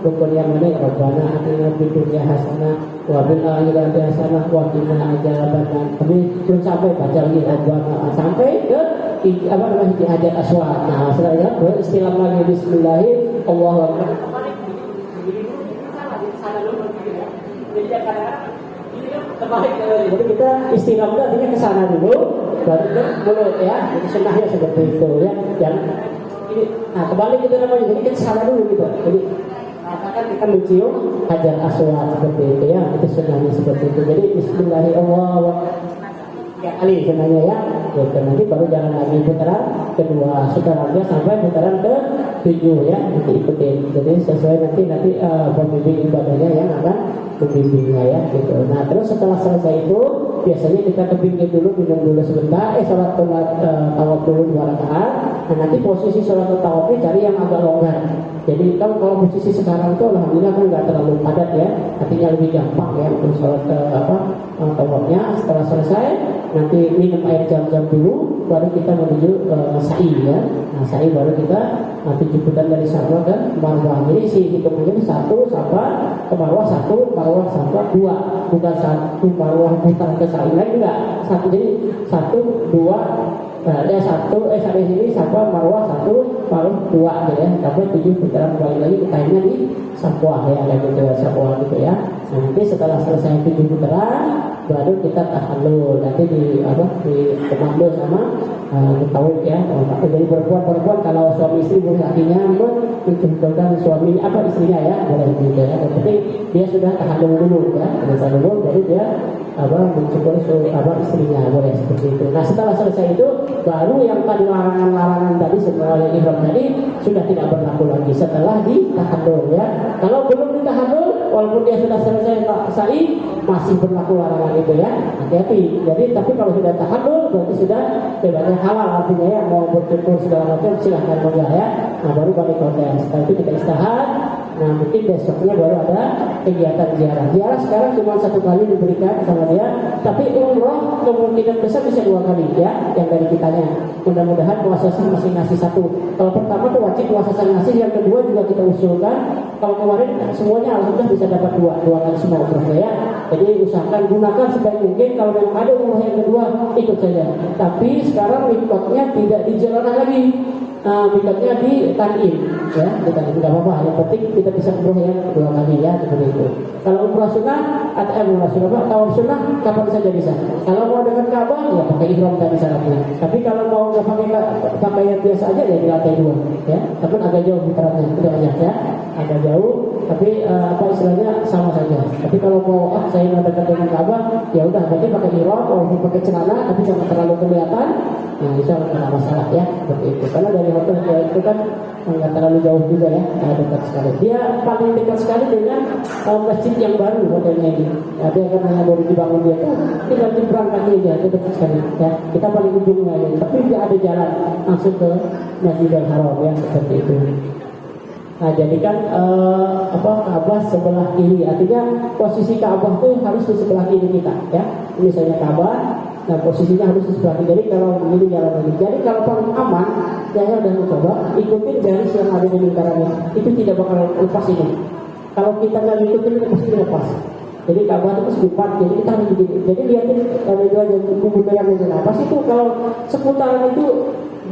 rukun yang mana, Rabbana atina fid dunya hasanah wa fil akhirati hasanah wa qina adzabannar. Tapi belum sampai baca lagi Rabbana sampai ke di Hajar Aswad. Nah setelah itu istilah lagi bismillahirrahmanirrahim Allahu akbar. Jadi kita istiqamah artinya ke sana dulu, baru ke mulut ya. Jadi sunnahnya seperti itu ya. Nah kembali kita namanya, jadi kita sana dulu gitu. Jadi katakan kita mencium Hajar Aswad seperti itu ya. Itu sunnahnya seperti itu. Jadi bismillahirrahmanirrahim kali sebenarnya ya. Gitu. Nanti baru jalan lagi putaran kedua, setelahnya sampai putaran ke-7 ya. Nanti ikutin. Jadi sesuai nanti pembimbing ibadahnya yang akan membimbingnya ya. Gitu. Nah terus setelah selesai itu biasanya kita kepinggir dulu, minum dulu sebentar, sholat tawaf dulu 2 rakaat. Nah nanti posisi sholat tawafnya cari yang agak longgar. Jadi kalau posisi sekarang itu alhamdulillah kan nggak terlalu padat ya, artinya lebih gampang ya untuk sholat tawafnya. Setelah selesai nanti minum air zam-zam dulu, baru kita menuju sa'i ya. Nah, sa'i baru kita 7 dari Safa ke Marwah. Jadi si hitungannya 1 Safa ke Marwah, 1 Marwah Safa 2, bukan 1 Marwah putar ke sa'i lagi enggak. Satu, jadi 1 2 ada sampai sini Safa Marwah 1 Marwah 2 gitu ya. Sampai 7 putaran kembali lagi kita di Safwa ya, ada gitu Safwa gitu ya. Nah, nanti setelah selesai 7 putaran baru kita tahallul, nanti di komando sama tawaf ya. Jadi perempuan kalau suami istri boleh lakinya mencontohkan suami istrinya ya, boleh gitu ya. Yang penting dia sudah tahallul dulu ya, tahallul baru dia mencukur istrinya, boleh seperti itu. Nah, setelah selesai itu baru yang tadi larangan tadi setelah ihram tadi sudah tidak berlaku lagi setelah di tahallul ya. Kalau belum di tahallul walaupun dia sudah selesai sa'i masih berlaku larangan itu ya. Hati-hati. Jadi tapi kalau sudah tahallul berarti sudah bebasnya halal, artinya ya mau bercukur segala macam silahkan boleh ya. Nah, baru balik hotel. Setelah itu kita istirahat. Nah, mungkin besoknya baru ada kegiatan ziarah. Ziarah sekarang cuma 1 kali diberikan sama dia, tapi umroh kemungkinan besar bisa 2 kali ya, yang dari kitanya. Mudah-mudahan puasa sah masih ngasih 1. Kalau pertama tuh wajib puasa sah ngasih, yang kedua juga kita usulkan. Kalau kemarin semuanya alhamdulillah bisa dapat 2 kali semua umroh ya. Jadi usahakan gunakan sebaik mungkin. Kalau memang ada umroh yang kedua ikut saja. Tapi sekarang mikotnya tidak di jalanan lagi. Mikotnya di Tan'im ya, kita nggak apa-apa, yang penting kita bisa umroh yang 2 kali ya, seperti itu. Kalau umroh sunnah atau umroh sunnah, tawaf sunnah kapan saja bisa. Kalau mau dekat Ka'bah ya pakai ihram tadi syaratnya. Tapi kalau mau nggak pakai yang biasa aja ya di lantai 2 ya, tapi agak jauh putarannya, itu aja ya, agak jauh. Tapi istilahnya sama saja. Tapi kalau mau saya mau dekat dengan Ka'bah ya udah berarti pakai ihram, walaupun pakai celana tapi jangan terlalu kelihatan. Nah, bisa nggak masalah ya, seperti itu. Karena dari hotel itu kan nggak terlalu jauh juga ya, dekat sekali. Dia paling dekat sekali dengan masjid yang baru hotelnya ini. Ya, dia kan hanya baru dibangun dia tuh, tinggal nyebrang kaki aja, itu dekat sekali. Ya, kita paling ujungnya ini. Tapi dia ada jalan langsung ke Masjidil Haram ya, seperti itu. Nah, jadi kan Ka'bah sebelah kiri, artinya posisi Ka'bah itu harus di sebelah kiri kita ya. Misalnya Ka'bah, nah posisinya harus di sebelah kiri. Jadi kalau begini jalan lagi. Jadi kalau paling aman, saya udah mencoba ikutin garis yang ada di lingkaran ini. Itu tidak bakal lepas ini. Kalau kita nggak ikutin itu pasti lepas. Jadi Ka'bah itu sekitar, jadi kita harus begini. Jadi lihatin kalau itu aja kubu yang itu. Nah, pasti itu kalau seputaran itu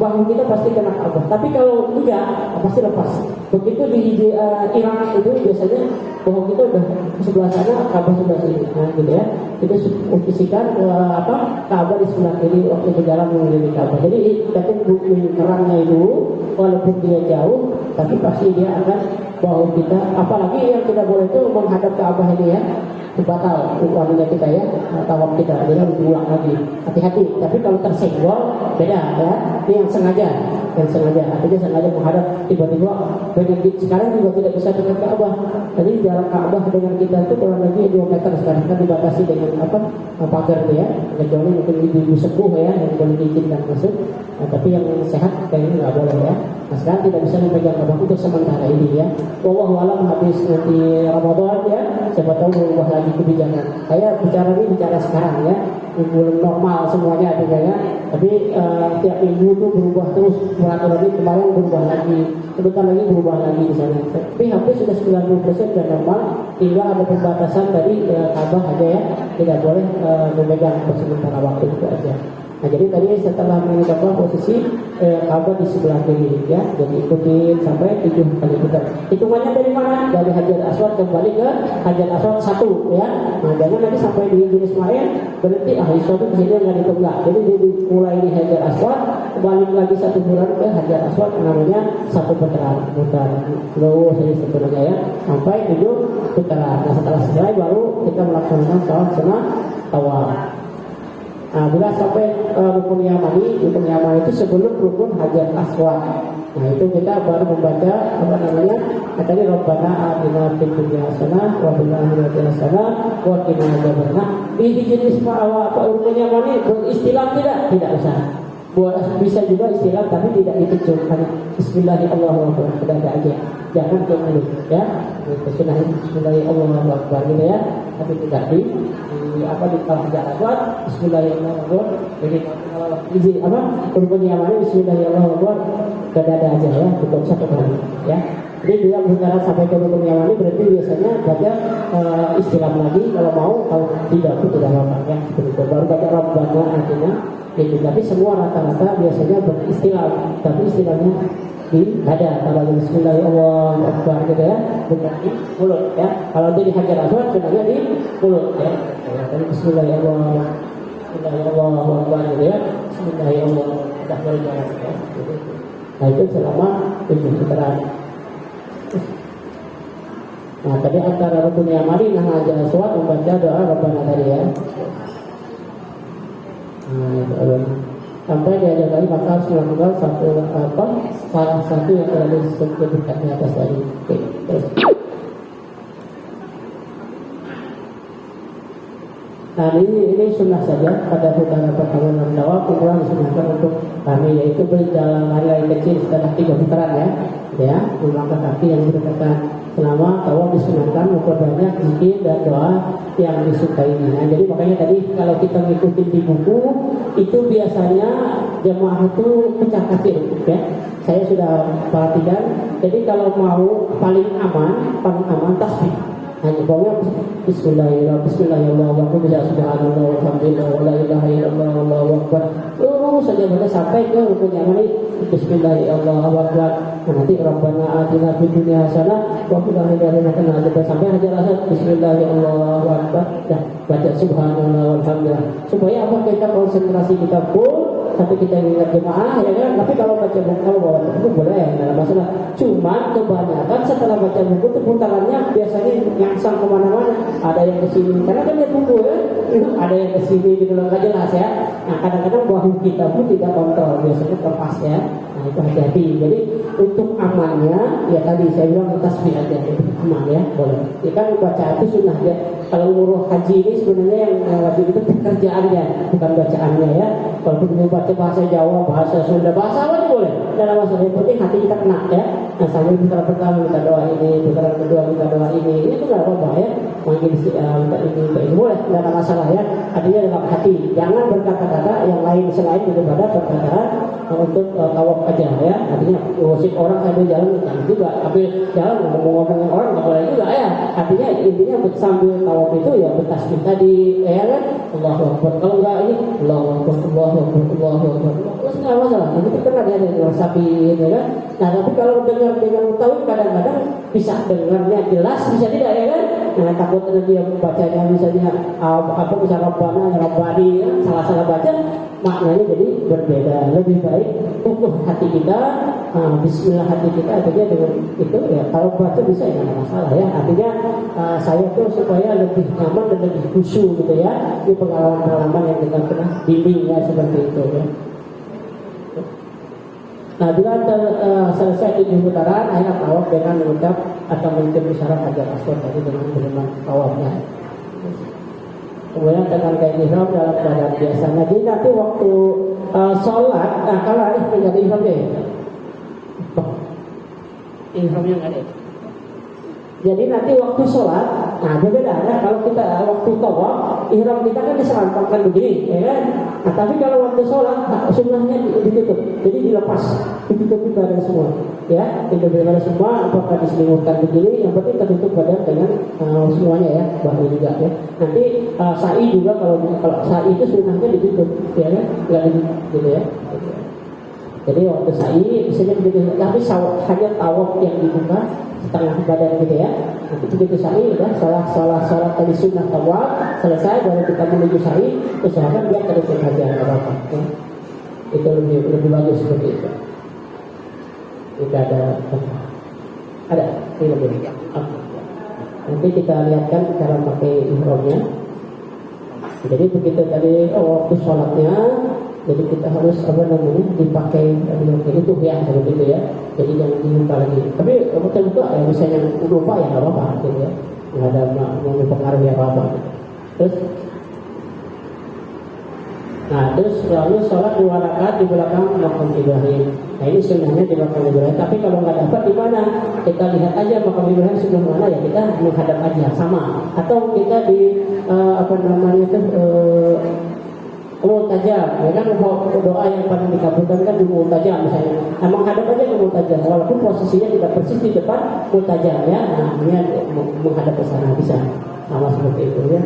bahu kita pasti kena Ka'bah. Tapi kalau enggak, pasti lepas. Begitu di Irak itu biasanya bahu kita udah ke sebelah sana, Ka'bah sebelah sini. Nah, gitu ya. Kita posisikan Ka'bah di sebelah kiri waktu berjalan mengelilingi Ka'bah. Jadi kita kerangnya itu walaupun dia jauh, tapi pasti dia akan bahu kita. Apalagi yang tidak boleh itu menghadap Ka'bah ini ya. Batal uangnya kita ya, tawaf kita, jadi harus diulang lagi. Hati-hati. Tapi kalau tersenggol beda ya. Ini yang sengaja, artinya sengaja menghadap tiba-tiba. Sekarang juga tidak bisa dekat Ka'bah. Jadi jarak Ka'bah dengan kita itu kurang lebih 2 meter sekarang, kan dibatasi dengan pagar itu ya. Kecuali mungkin ibu sepuh ya yang boleh diizinkan masuk. Nah, tapi yang sehat kayaknya nggak boleh ya. Nah, sekarang tidak bisa memegang Ka'bah untuk sementara ini ya. Wallahu a'lam, habis nanti Ramadan ya, siapa tahu berubah lagi kebijakan. Saya bicara sekarang ya, belum normal semuanya ada ya. Tapi tiap minggu itu berubah terus peraturan ini. Kemarin berubah lagi, sebentar lagi berubah lagi di sana. Tapi hampir sudah 90% sudah normal. Tinggal ada pembatasan dari Ka'bah aja ya, tidak boleh memegang sementara waktu itu aja. Nah, jadi tadi setelah menetapkan posisi Ka'bah di sebelah kiri ya, jadi ikutin sampai 7 kali putar. Hitungannya dari mana? Dari Hajar Aswad kembali ke Hajar Aswad 1 ya. Nah, jangan nanti sampai di Ismail berarti Iswad itu sini nggak dihitung nggak. Jadi mulai di Hajar Aswad balik lagi 1 bulan ke Hajar Aswad, namanya 1 putaran terus jadi seterusnya ya sampai 7 putaran. Nah, setelah selesai baru kita melaksanakan sholat sunah tawaf. Nah, bila sampai rukun yamani itu sebelum rukun Hajar Aswad. Nah, itu kita baru membaca tadi Rabbana atina fid dunya hasanah wa fil akhirati hasanah wa qina adzabannar. Di jenis rukun yamani beristilah tidak usah. Bisa juga istilah tapi tidak dikecualikan. Bismillahirrahmanirrahim. Sudah ada aja. Jangan kemudian ya. Bismillahirrahmanirrahim gitu ya. tapi tidak di apa di kalau Hajar Aswad Bismillahirrahmanirrahim. Jadi izin apa rukun Yamani Bismillahirrahmanirrahim ke dada aja ya, cukup satu kali ya. Jadi dia berbicara sampai ke rukun Yamani berarti biasanya baca istilah lagi kalau mau, kalau tidak pun tidak apa-apa ya. Seperti itu. Baru baca Rabbana artinya itu. Tapi semua rata-rata biasanya beristilah, tapi istilahnya di dada. Kalau Bismillahirrahmanirrahim gitu ya, bukan di mulut ya. Kalau dia di Hajar Aswad sebenarnya di mulut ya. Jadi Bismillahirrahmanirrahim gitu ya. Bismillahirrahmanirrahim sudah berjalan ya. Jadi, nah itu selama 7 putaran. Nah tadi antara rukun Yamani nah Hajar Aswad membaca doa Rabbana tadi ya. Nah itu sampai diajar lagi maka harus melakukan salah satu yang telah disebutkan di atas tadi. Oke, terus. Nah ini sunnah saja pada putaran pertama dan awal pukulan disunahkan untuk kami yaitu berjalan lari kecil setelah 3 putaran ya melangkah kaki yang berdekatan. Selama tawaf disunahkan memperbanyak zikir dan doa yang disukainya. Nah, jadi makanya tadi kalau kita mengikuti di buku itu biasanya jemaah itu pecah kaki ya. Saya sudah perhatikan. Jadi kalau mau paling aman tasbih. Hanya pokoknya Bismillahirrahmanirrahim bisa subhanallah walhamdulillah wa la ilaha illallah wallahu akbar. Saja baca sampai ke rukun Yamani Bismillahirrahmanirrahim. Nanti Rabbana atina fid dunya hasanah wa fil akhirati hasanah sampai Hajar Aswad Bismillahirrahmanirrahim. Dah baca subhanallah walhamdulillah. Supaya apa kita konsentrasi kita full sampai kita ingat jemaah ya kan. Tapi kalau baca buku kalau bawa buku boleh dalam masalah. Cuma kebanyakan setelah baca buku itu putarannya biasanya nyangsang kemana-mana. Ada yang ke sini karena kan dia buku ya. Ada yang ke sini gitu loh, nggak jelas ya. Nah kadang-kadang bahu kita pun tidak kontrol biasanya terlepas ya. Nah itu hati-hati. Jadi untuk amannya ya tadi saya bilang tasbih aja aman ya boleh. Ya kan baca itu sunnah ya. Kalau umroh haji ini sebenarnya yang wajib itu pekerjaannya bukan bacaannya ya. Kalau mau baca bahasa Jawa, bahasa Sunda, bahasa apa boleh. Dalam masalah yang penting hati kita kena ya. Nah sambil putaran pertama kita doa ini, putaran kedua kita doa ini itu nggak apa-apa ya. Manggil ini boleh, tidak ada masalah ya. Artinya dalam hati, jangan berkata-kata yang lain selain daripada perkataan untuk tawaf aja ya. Artinya gosip orang sambil jalan jangan juga, sambil jalan ngomong-ngomongin orang nggak boleh juga ya. Artinya intinya sambil tawaf itu ya bertasbih tadi ya kan. Allahu Akbar. Kalau enggak ini Allahu Akbar, Allahu Akbar, Allahu Akbar. Terus nggak masalah. Nanti kita kan ada yang sapi ya kan. Nah tapi kalau dengar dengan tahu kadang-kadang bisa dengarnya jelas bisa tidak ya kan. Nah takut dia bacanya misalnya apa bisa Rabbani ya, salah-salah baca maknanya jadi berbeda. Lebih baik utuh hati kita, Bismillah hati kita artinya dengan itu ya. Kalau baca bisa ya nggak masalah ya. Artinya saya tuh supaya lebih nyaman dan lebih khusyuk gitu ya. Ini pengalaman-pengalaman yang kita pernah bimbing ya seperti itu ya. Nah bila selesai 7 putaran akhirnya tawaf dengan mengucap atau mengucap isyarat Hajar Aswad tadi dengan beriman tawafnya. Kemudian dengan kain ihram dalam keadaan biasanya. Jadi nanti waktu sholat, nah kalau tinggal ihramnya ya, ihramnya nggak ada. Jadi nanti waktu sholat, nah berbeda ya. Kalau kita waktu tawaf, ihram kita kan diserantangkan begini, ya kan? Nah tapi kalau waktu sholat, sunnahnya ditutup, jadi dilepas, ditutup badan semua, ya, ditutup badan semua. Apakah diselimutkan begini? Yang penting tertutup badan dengan semuanya ya, bahu juga ya. Nanti sa'i juga kalau sa'i itu sunnahnya ditutup, ya kan? Nggak gitu ya. Jadi waktu sa'i misalnya begitu, tapi hanya tawaf yang dibuka setengah badan gitu ya. Nanti begitu sa'i udah salah tadi sunnah tawaf selesai baru kita menuju sa'i, usahakan dia terus saja apa-apa ya. Itu lebih bagus seperti itu. Tidak ada ini lebih. Nanti kita lihatkan cara pakai ihramnya. Jadi begitu tadi waktu sholatnya, jadi kita harus dipakai itu ya seperti itu ya. Jadi jangan dibuka lagi. Tapi betul ya misalnya lupa ya nggak apa-apa gitu ya. Nggak ada mempengaruhi apa-apa. Terus Nah, terus lalu sholat 2 rakaat di belakang makam Ibrahim. Nah, ini sunnahnya di makam Ibrahim. Tapi kalau nggak dapat di mana? Kita lihat aja makam Ibrahim sebelah mana, ya kita menghadap aja sama. Atau kita di Multajam, ya kan doa yang paling dikabulkan kan di Multajam misalnya. Nah, menghadap aja ke Multajam, walaupun posisinya tidak persis di depan Multajam ya. Nah, ini menghadap ke sana bisa sama seperti itu ya.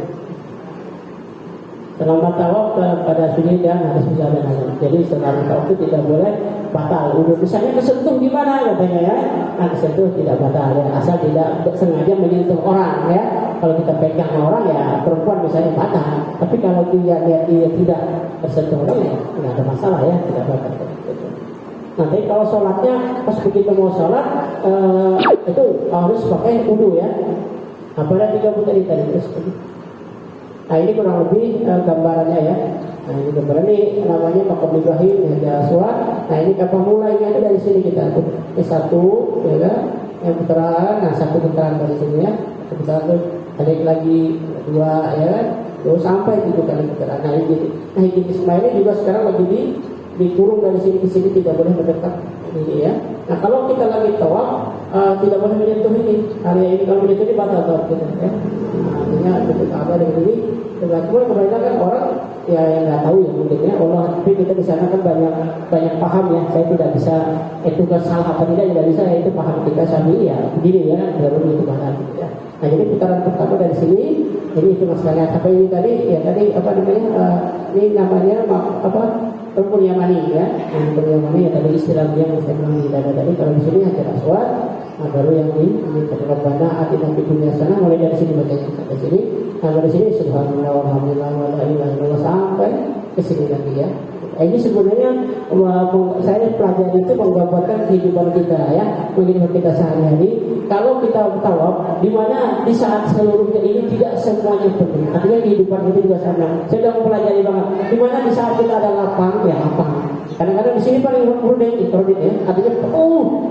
Selama tawaf pada sujud dan harus bisa ada nazar. Jadi selama tawaf itu tidak boleh batal. Udah misalnya kesentuh gimana katanya ya? Nah, kesentuh tidak batal ya, asal tidak sengaja menyentuh orang ya. Kalau kita pegang orang ya perempuan misalnya batal. Tapi kalau dia lihat dia tidak tersentuh orang ya tidak ada masalah ya, tidak batal. Nanti kalau sholatnya pas begitu mau sholat itu harus pakai wudu ya. Apalagi 3 putri tadi terus. Nah, ini kurang lebih gambarannya ya. Nah, ini gambaran ini namanya makam Ibrahim ya, Aswad. Nah, ini kapan mulainya itu dari sini kita. Ini 1 ya kan, yang putaran. Nah, 1 putaran dari sini ya. Putaran itu balik lagi 2 ya kan. Terus sampai 3 kali putaran. Nah, ini Ismail ini juga sekarang lagi dikurung dari sini ke sini, tidak boleh mendekat ini ya. Nah, kalau kita lagi tawaf tidak boleh menyentuh ini. Area ini kalau menyentuh ini batal tawaf kita ya. Artinya betul apa dengan ini. Cuma kebanyakan orang ya yang nggak tahu ya mungkin ya. Allah, tapi kita di sana kan banyak paham ya. Saya tidak bisa itu salah apa tidak bisa ya, itu paham kita sami ya. Begini ya, baru itu batal ya. Nah, jadi putaran pertama dari sini. Jadi itu masalahnya. Sampai ini tadi ya apa namanya? Ini namanya apa? Rukun Yamani ya. Rukun Yamani ya tadi istilah yang saya bilang di dada tadi. Kalau di sini Hajar Aswad. Nah, baru yang ini Rabbana atina fid dunya hasanah, mulai dari sini bacanya sampai sini. Nah, dari sini subhanallah walhamdulillah wala ilaha illallah sampai ke sini lagi ya. Ini sebenarnya saya pelajari itu menggambarkan kehidupan kita ya, kehidupan kita sehari-hari. Kalau kita tawaf, di mana di saat seluruhnya ini tidak semuanya penting. Artinya kehidupan kita juga sama. Saya sudah mempelajari banget. Di mana di saat kita ada lapang, ya lapang. Kadang-kadang di sini paling krodit ya. Artinya,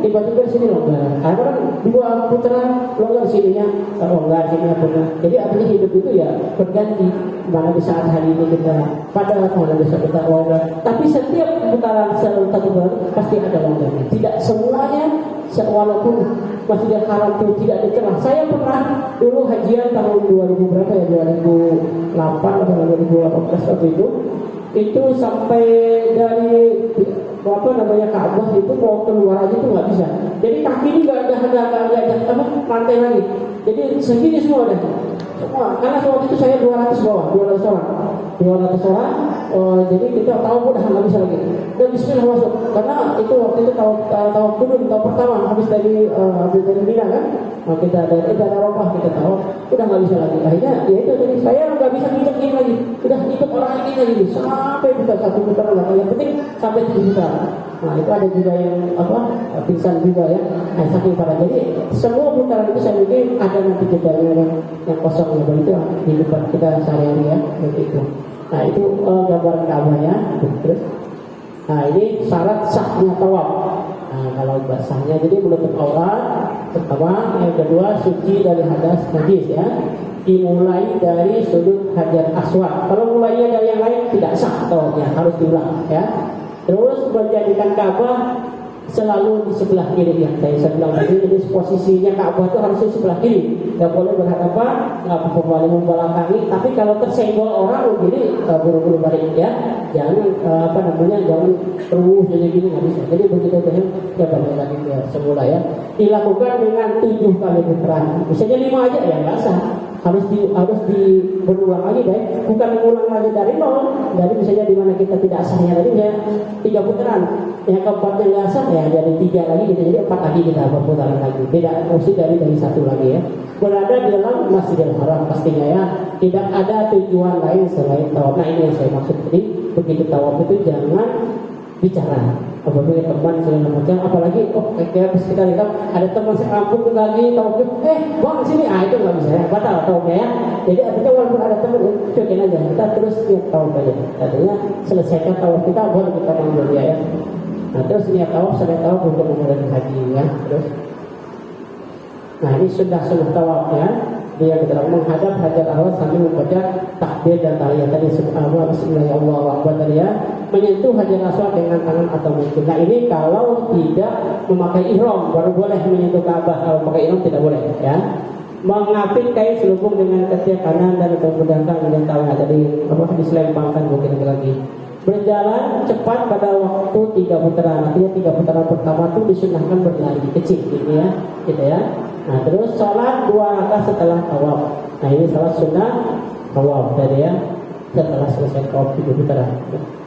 tiba-tiba di sini longgar. Kadang-kadang 2 putaran longgar sininya, longgar sininya pernah. Jadi artinya hidup itu ya berganti. Mana di saat hari ini kita pada mana besok kita longgar. Tapi setiap putaran satu bulan pasti ada longgarnya. Tidak semuanya, walaupun Masjidil Haram itu tidak dikelah. Saya pernah dulu hajian tahun 2000 berapa ya, 2008 atau 2018 waktu itu sampai dari Ka'bah itu mau keluar aja itu nggak bisa. Jadi kaki ini nggak ada pantai lagi. Jadi segini semua deh. Semua. Karena waktu itu saya 200 orang. Jadi kita tahu udah nggak bisa lagi. Dan Bismillah masuk. Karena itu waktu itu tahun pertama habis dari Mina kan. Nah, kita ada Eropa kita tahu udah nggak bisa lagi. Akhirnya ya itu tadi saya nggak bisa ngikut ini lagi. Udah ikut orang ini lagi sampai bisa 1 putaran lah. Yang penting sampai 7 putaran. Nah, itu ada juga yang pingsan juga ya. Nah, saking parah. Jadi semua putaran itu saya pikir ada nanti jedanya yang kosong ya. Itu di depan kita sehari-hari ya begitu. Nah, itu gambaran Ka'bahnya. Terus, nah ini syarat sahnya tawaf. Nah, kalau sahnya jadi menutup aurat pertama, yang kedua suci dari hadas najis ya. Dimulai dari sudut Hajar Aswad. Kalau mulainya dari yang lain tidak sah tawafnya, harus diulang ya. Terus menjadikan Ka'bah selalu di sebelah kiri ya. Saya bilang tadi, jadi posisinya Ka'bah itu harus di sebelah kiri. Nggak boleh berhadapan, nggak boleh membelakangi. Tapi kalau tersenggol orang begini, buru-buru balik ya. Jangan jangan terus jadi gini, nggak bisa. Jadi begitu ya balik lagi ya semula ya. Dilakukan dengan 7 kali putaran. Misalnya 5 aja ya nggak sah. Harus berulang lagi deh, bukan mengulang lagi dari nol. Dari misalnya di mana kita tidak sahnya tadi ya 3 putaran, yang keempatnya nggak sah ya jadi 3 lagi, jadi 4 lagi kita berputaran lagi. Tidak mesti dari 1 lagi ya. Berada di dalam Masjidil Haram pastinya ya, tidak ada tujuan lain selain tawaf. Nah, ini yang saya maksud tadi, begitu tawaf itu jangan bicara. Apabila teman segala macam, apalagi kayak kita lihat ada teman sekampung lagi tawaf, bang sini, itu nggak bisa ya, batal tawafnya ya. Jadi artinya walaupun ada teman, cuekin aja, kita terus tawaf aja. Artinya selesaikan tawaf kita, baru kita panggil dia ya. Nah, terus niat tawaf, selesai tawaf untuk mengurangi haji ya. Terus, nah ini sudah tawaf ya. Dia kita menghadap Hajar Aswad sambil membaca takbir dan taliyah tadi subhanallah bismillah Allahu akbar tadi ya, menyentuh Hajar Aswad dengan tangan atau mungkin. Nah ini kalau tidak memakai ihram baru boleh menyentuh Ka'bah, kalau pakai ihram tidak boleh ya. Mengapit kain selubung dengan ketiak kanan dan kemudian dengan tangan jadi diselempangkan mungkin lagi. Berjalan cepat pada waktu 3 putaran, artinya 3 putaran pertama itu disunahkan berlari kecil gitu ya, gitu ya. Nah terus sholat 2 rakaat setelah tawaf. Nah ini salah sunnah tawaf tadi ya, setelah selesai tawaf 3 putaran.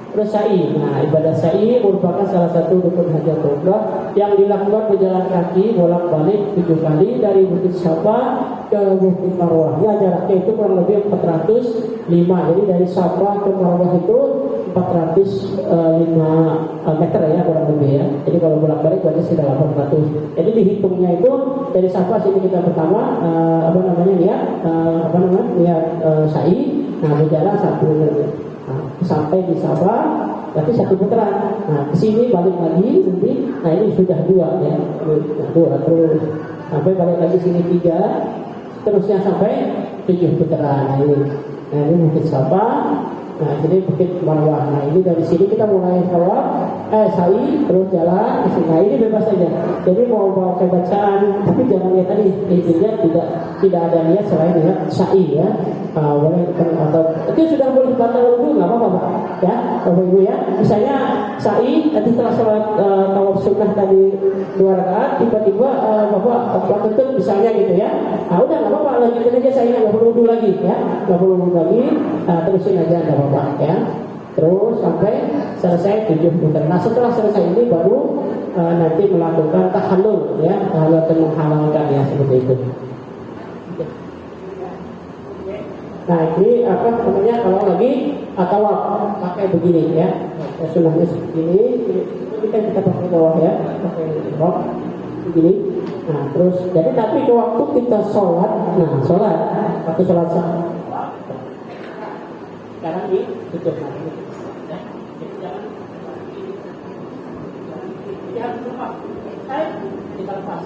Terus sa'i, nah ibadah sa'i merupakan salah satu rukun haji atau umrah yang dilakukan berjalan kaki bolak-balik 7 kali dari Bukit Safa ke Bukit Marwah. Ya jaraknya itu kurang lebih 405. Jadi dari Safa ke Marwah itu 405 meter ya kurang lebih ya. Jadi kalau bolak-balik berarti sudah 800. Jadi dihitungnya itu dari Safa sini kita pertama niat sa'i. Nah berjalan 1 sampai di Sabah berarti 1 putaran. Nah kesini balik lagi nanti, nah ini sudah 2 ya, 2 terus sampai balik lagi sini 3, terusnya sampai 7 putaran. Nah ini Bukit Sabah, nah jadi Bukit Marwah. Nah ini dari sini kita mulai sa'i terus jalan ke sini. Nah ini bebas saja. Jadi mau bawa bacaan tapi jangan lihat tadi intinya tidak ada niat selain niat sa'i ya. Boleh atau itu sudah boleh batal wudu nggak apa-apa Pak ya Bapak Ibu ya. Misalnya sa'i nanti setelah sholat tawaf sunnah tadi 2 rakaat tiba-tiba Bapak tutup misalnya gitu ya. Nah udah nggak apa-apa, lanjutin aja sa'i, nggak perlu wudu lagi ya, nggak perlu wudu lagi. Terusin aja nggak apa-apa ya. Terus sampai selesai 7 putaran. Nah setelah selesai ini baru nanti melakukan tahallul ya, tahallul atau menghalalkan ya seperti itu. Nah ini apa namanya kalau lagi tawaf pakai begini ya, sunahnya seperti ini kita pakai tawaf ya, pakai tawaf begini. Nah terus jadi tapi waktu kita sholat, waktu sholat sekarang ini tutup lagi ya, jangan lepas, kita lepas.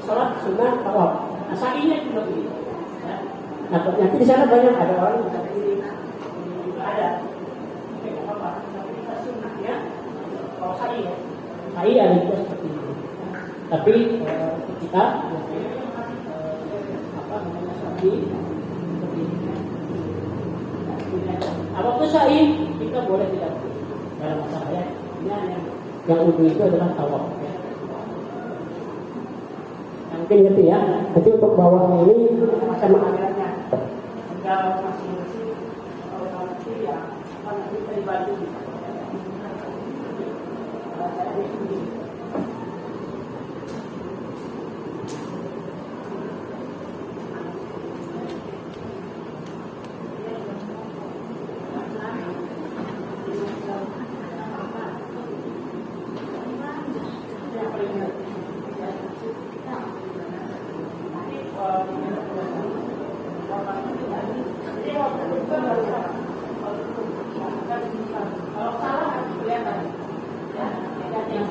Sholat sunnah tawaf. Nah, sa'inya juga begitu. Ya. Nah, nanti di sana banyak ada orang yang begini, ada. Oke, nggak apa-apa. Tapi kita sunnahnya kalau sa'i ya, sa'i ada juga seperti itu. Tapi kita sa'i seperti ini. Nah, waktu sa'i kita boleh tidak boleh. Dalam masalah ya. Yang wudu itu adalah tawaf ya. Mungkin ngerti ya. Jadi untuk bawahnya ini sama alirannya. Tinggal masing-masing kalau nanti ya nanti pribadi. Kalau salah nanti kelihatan. Ya, yang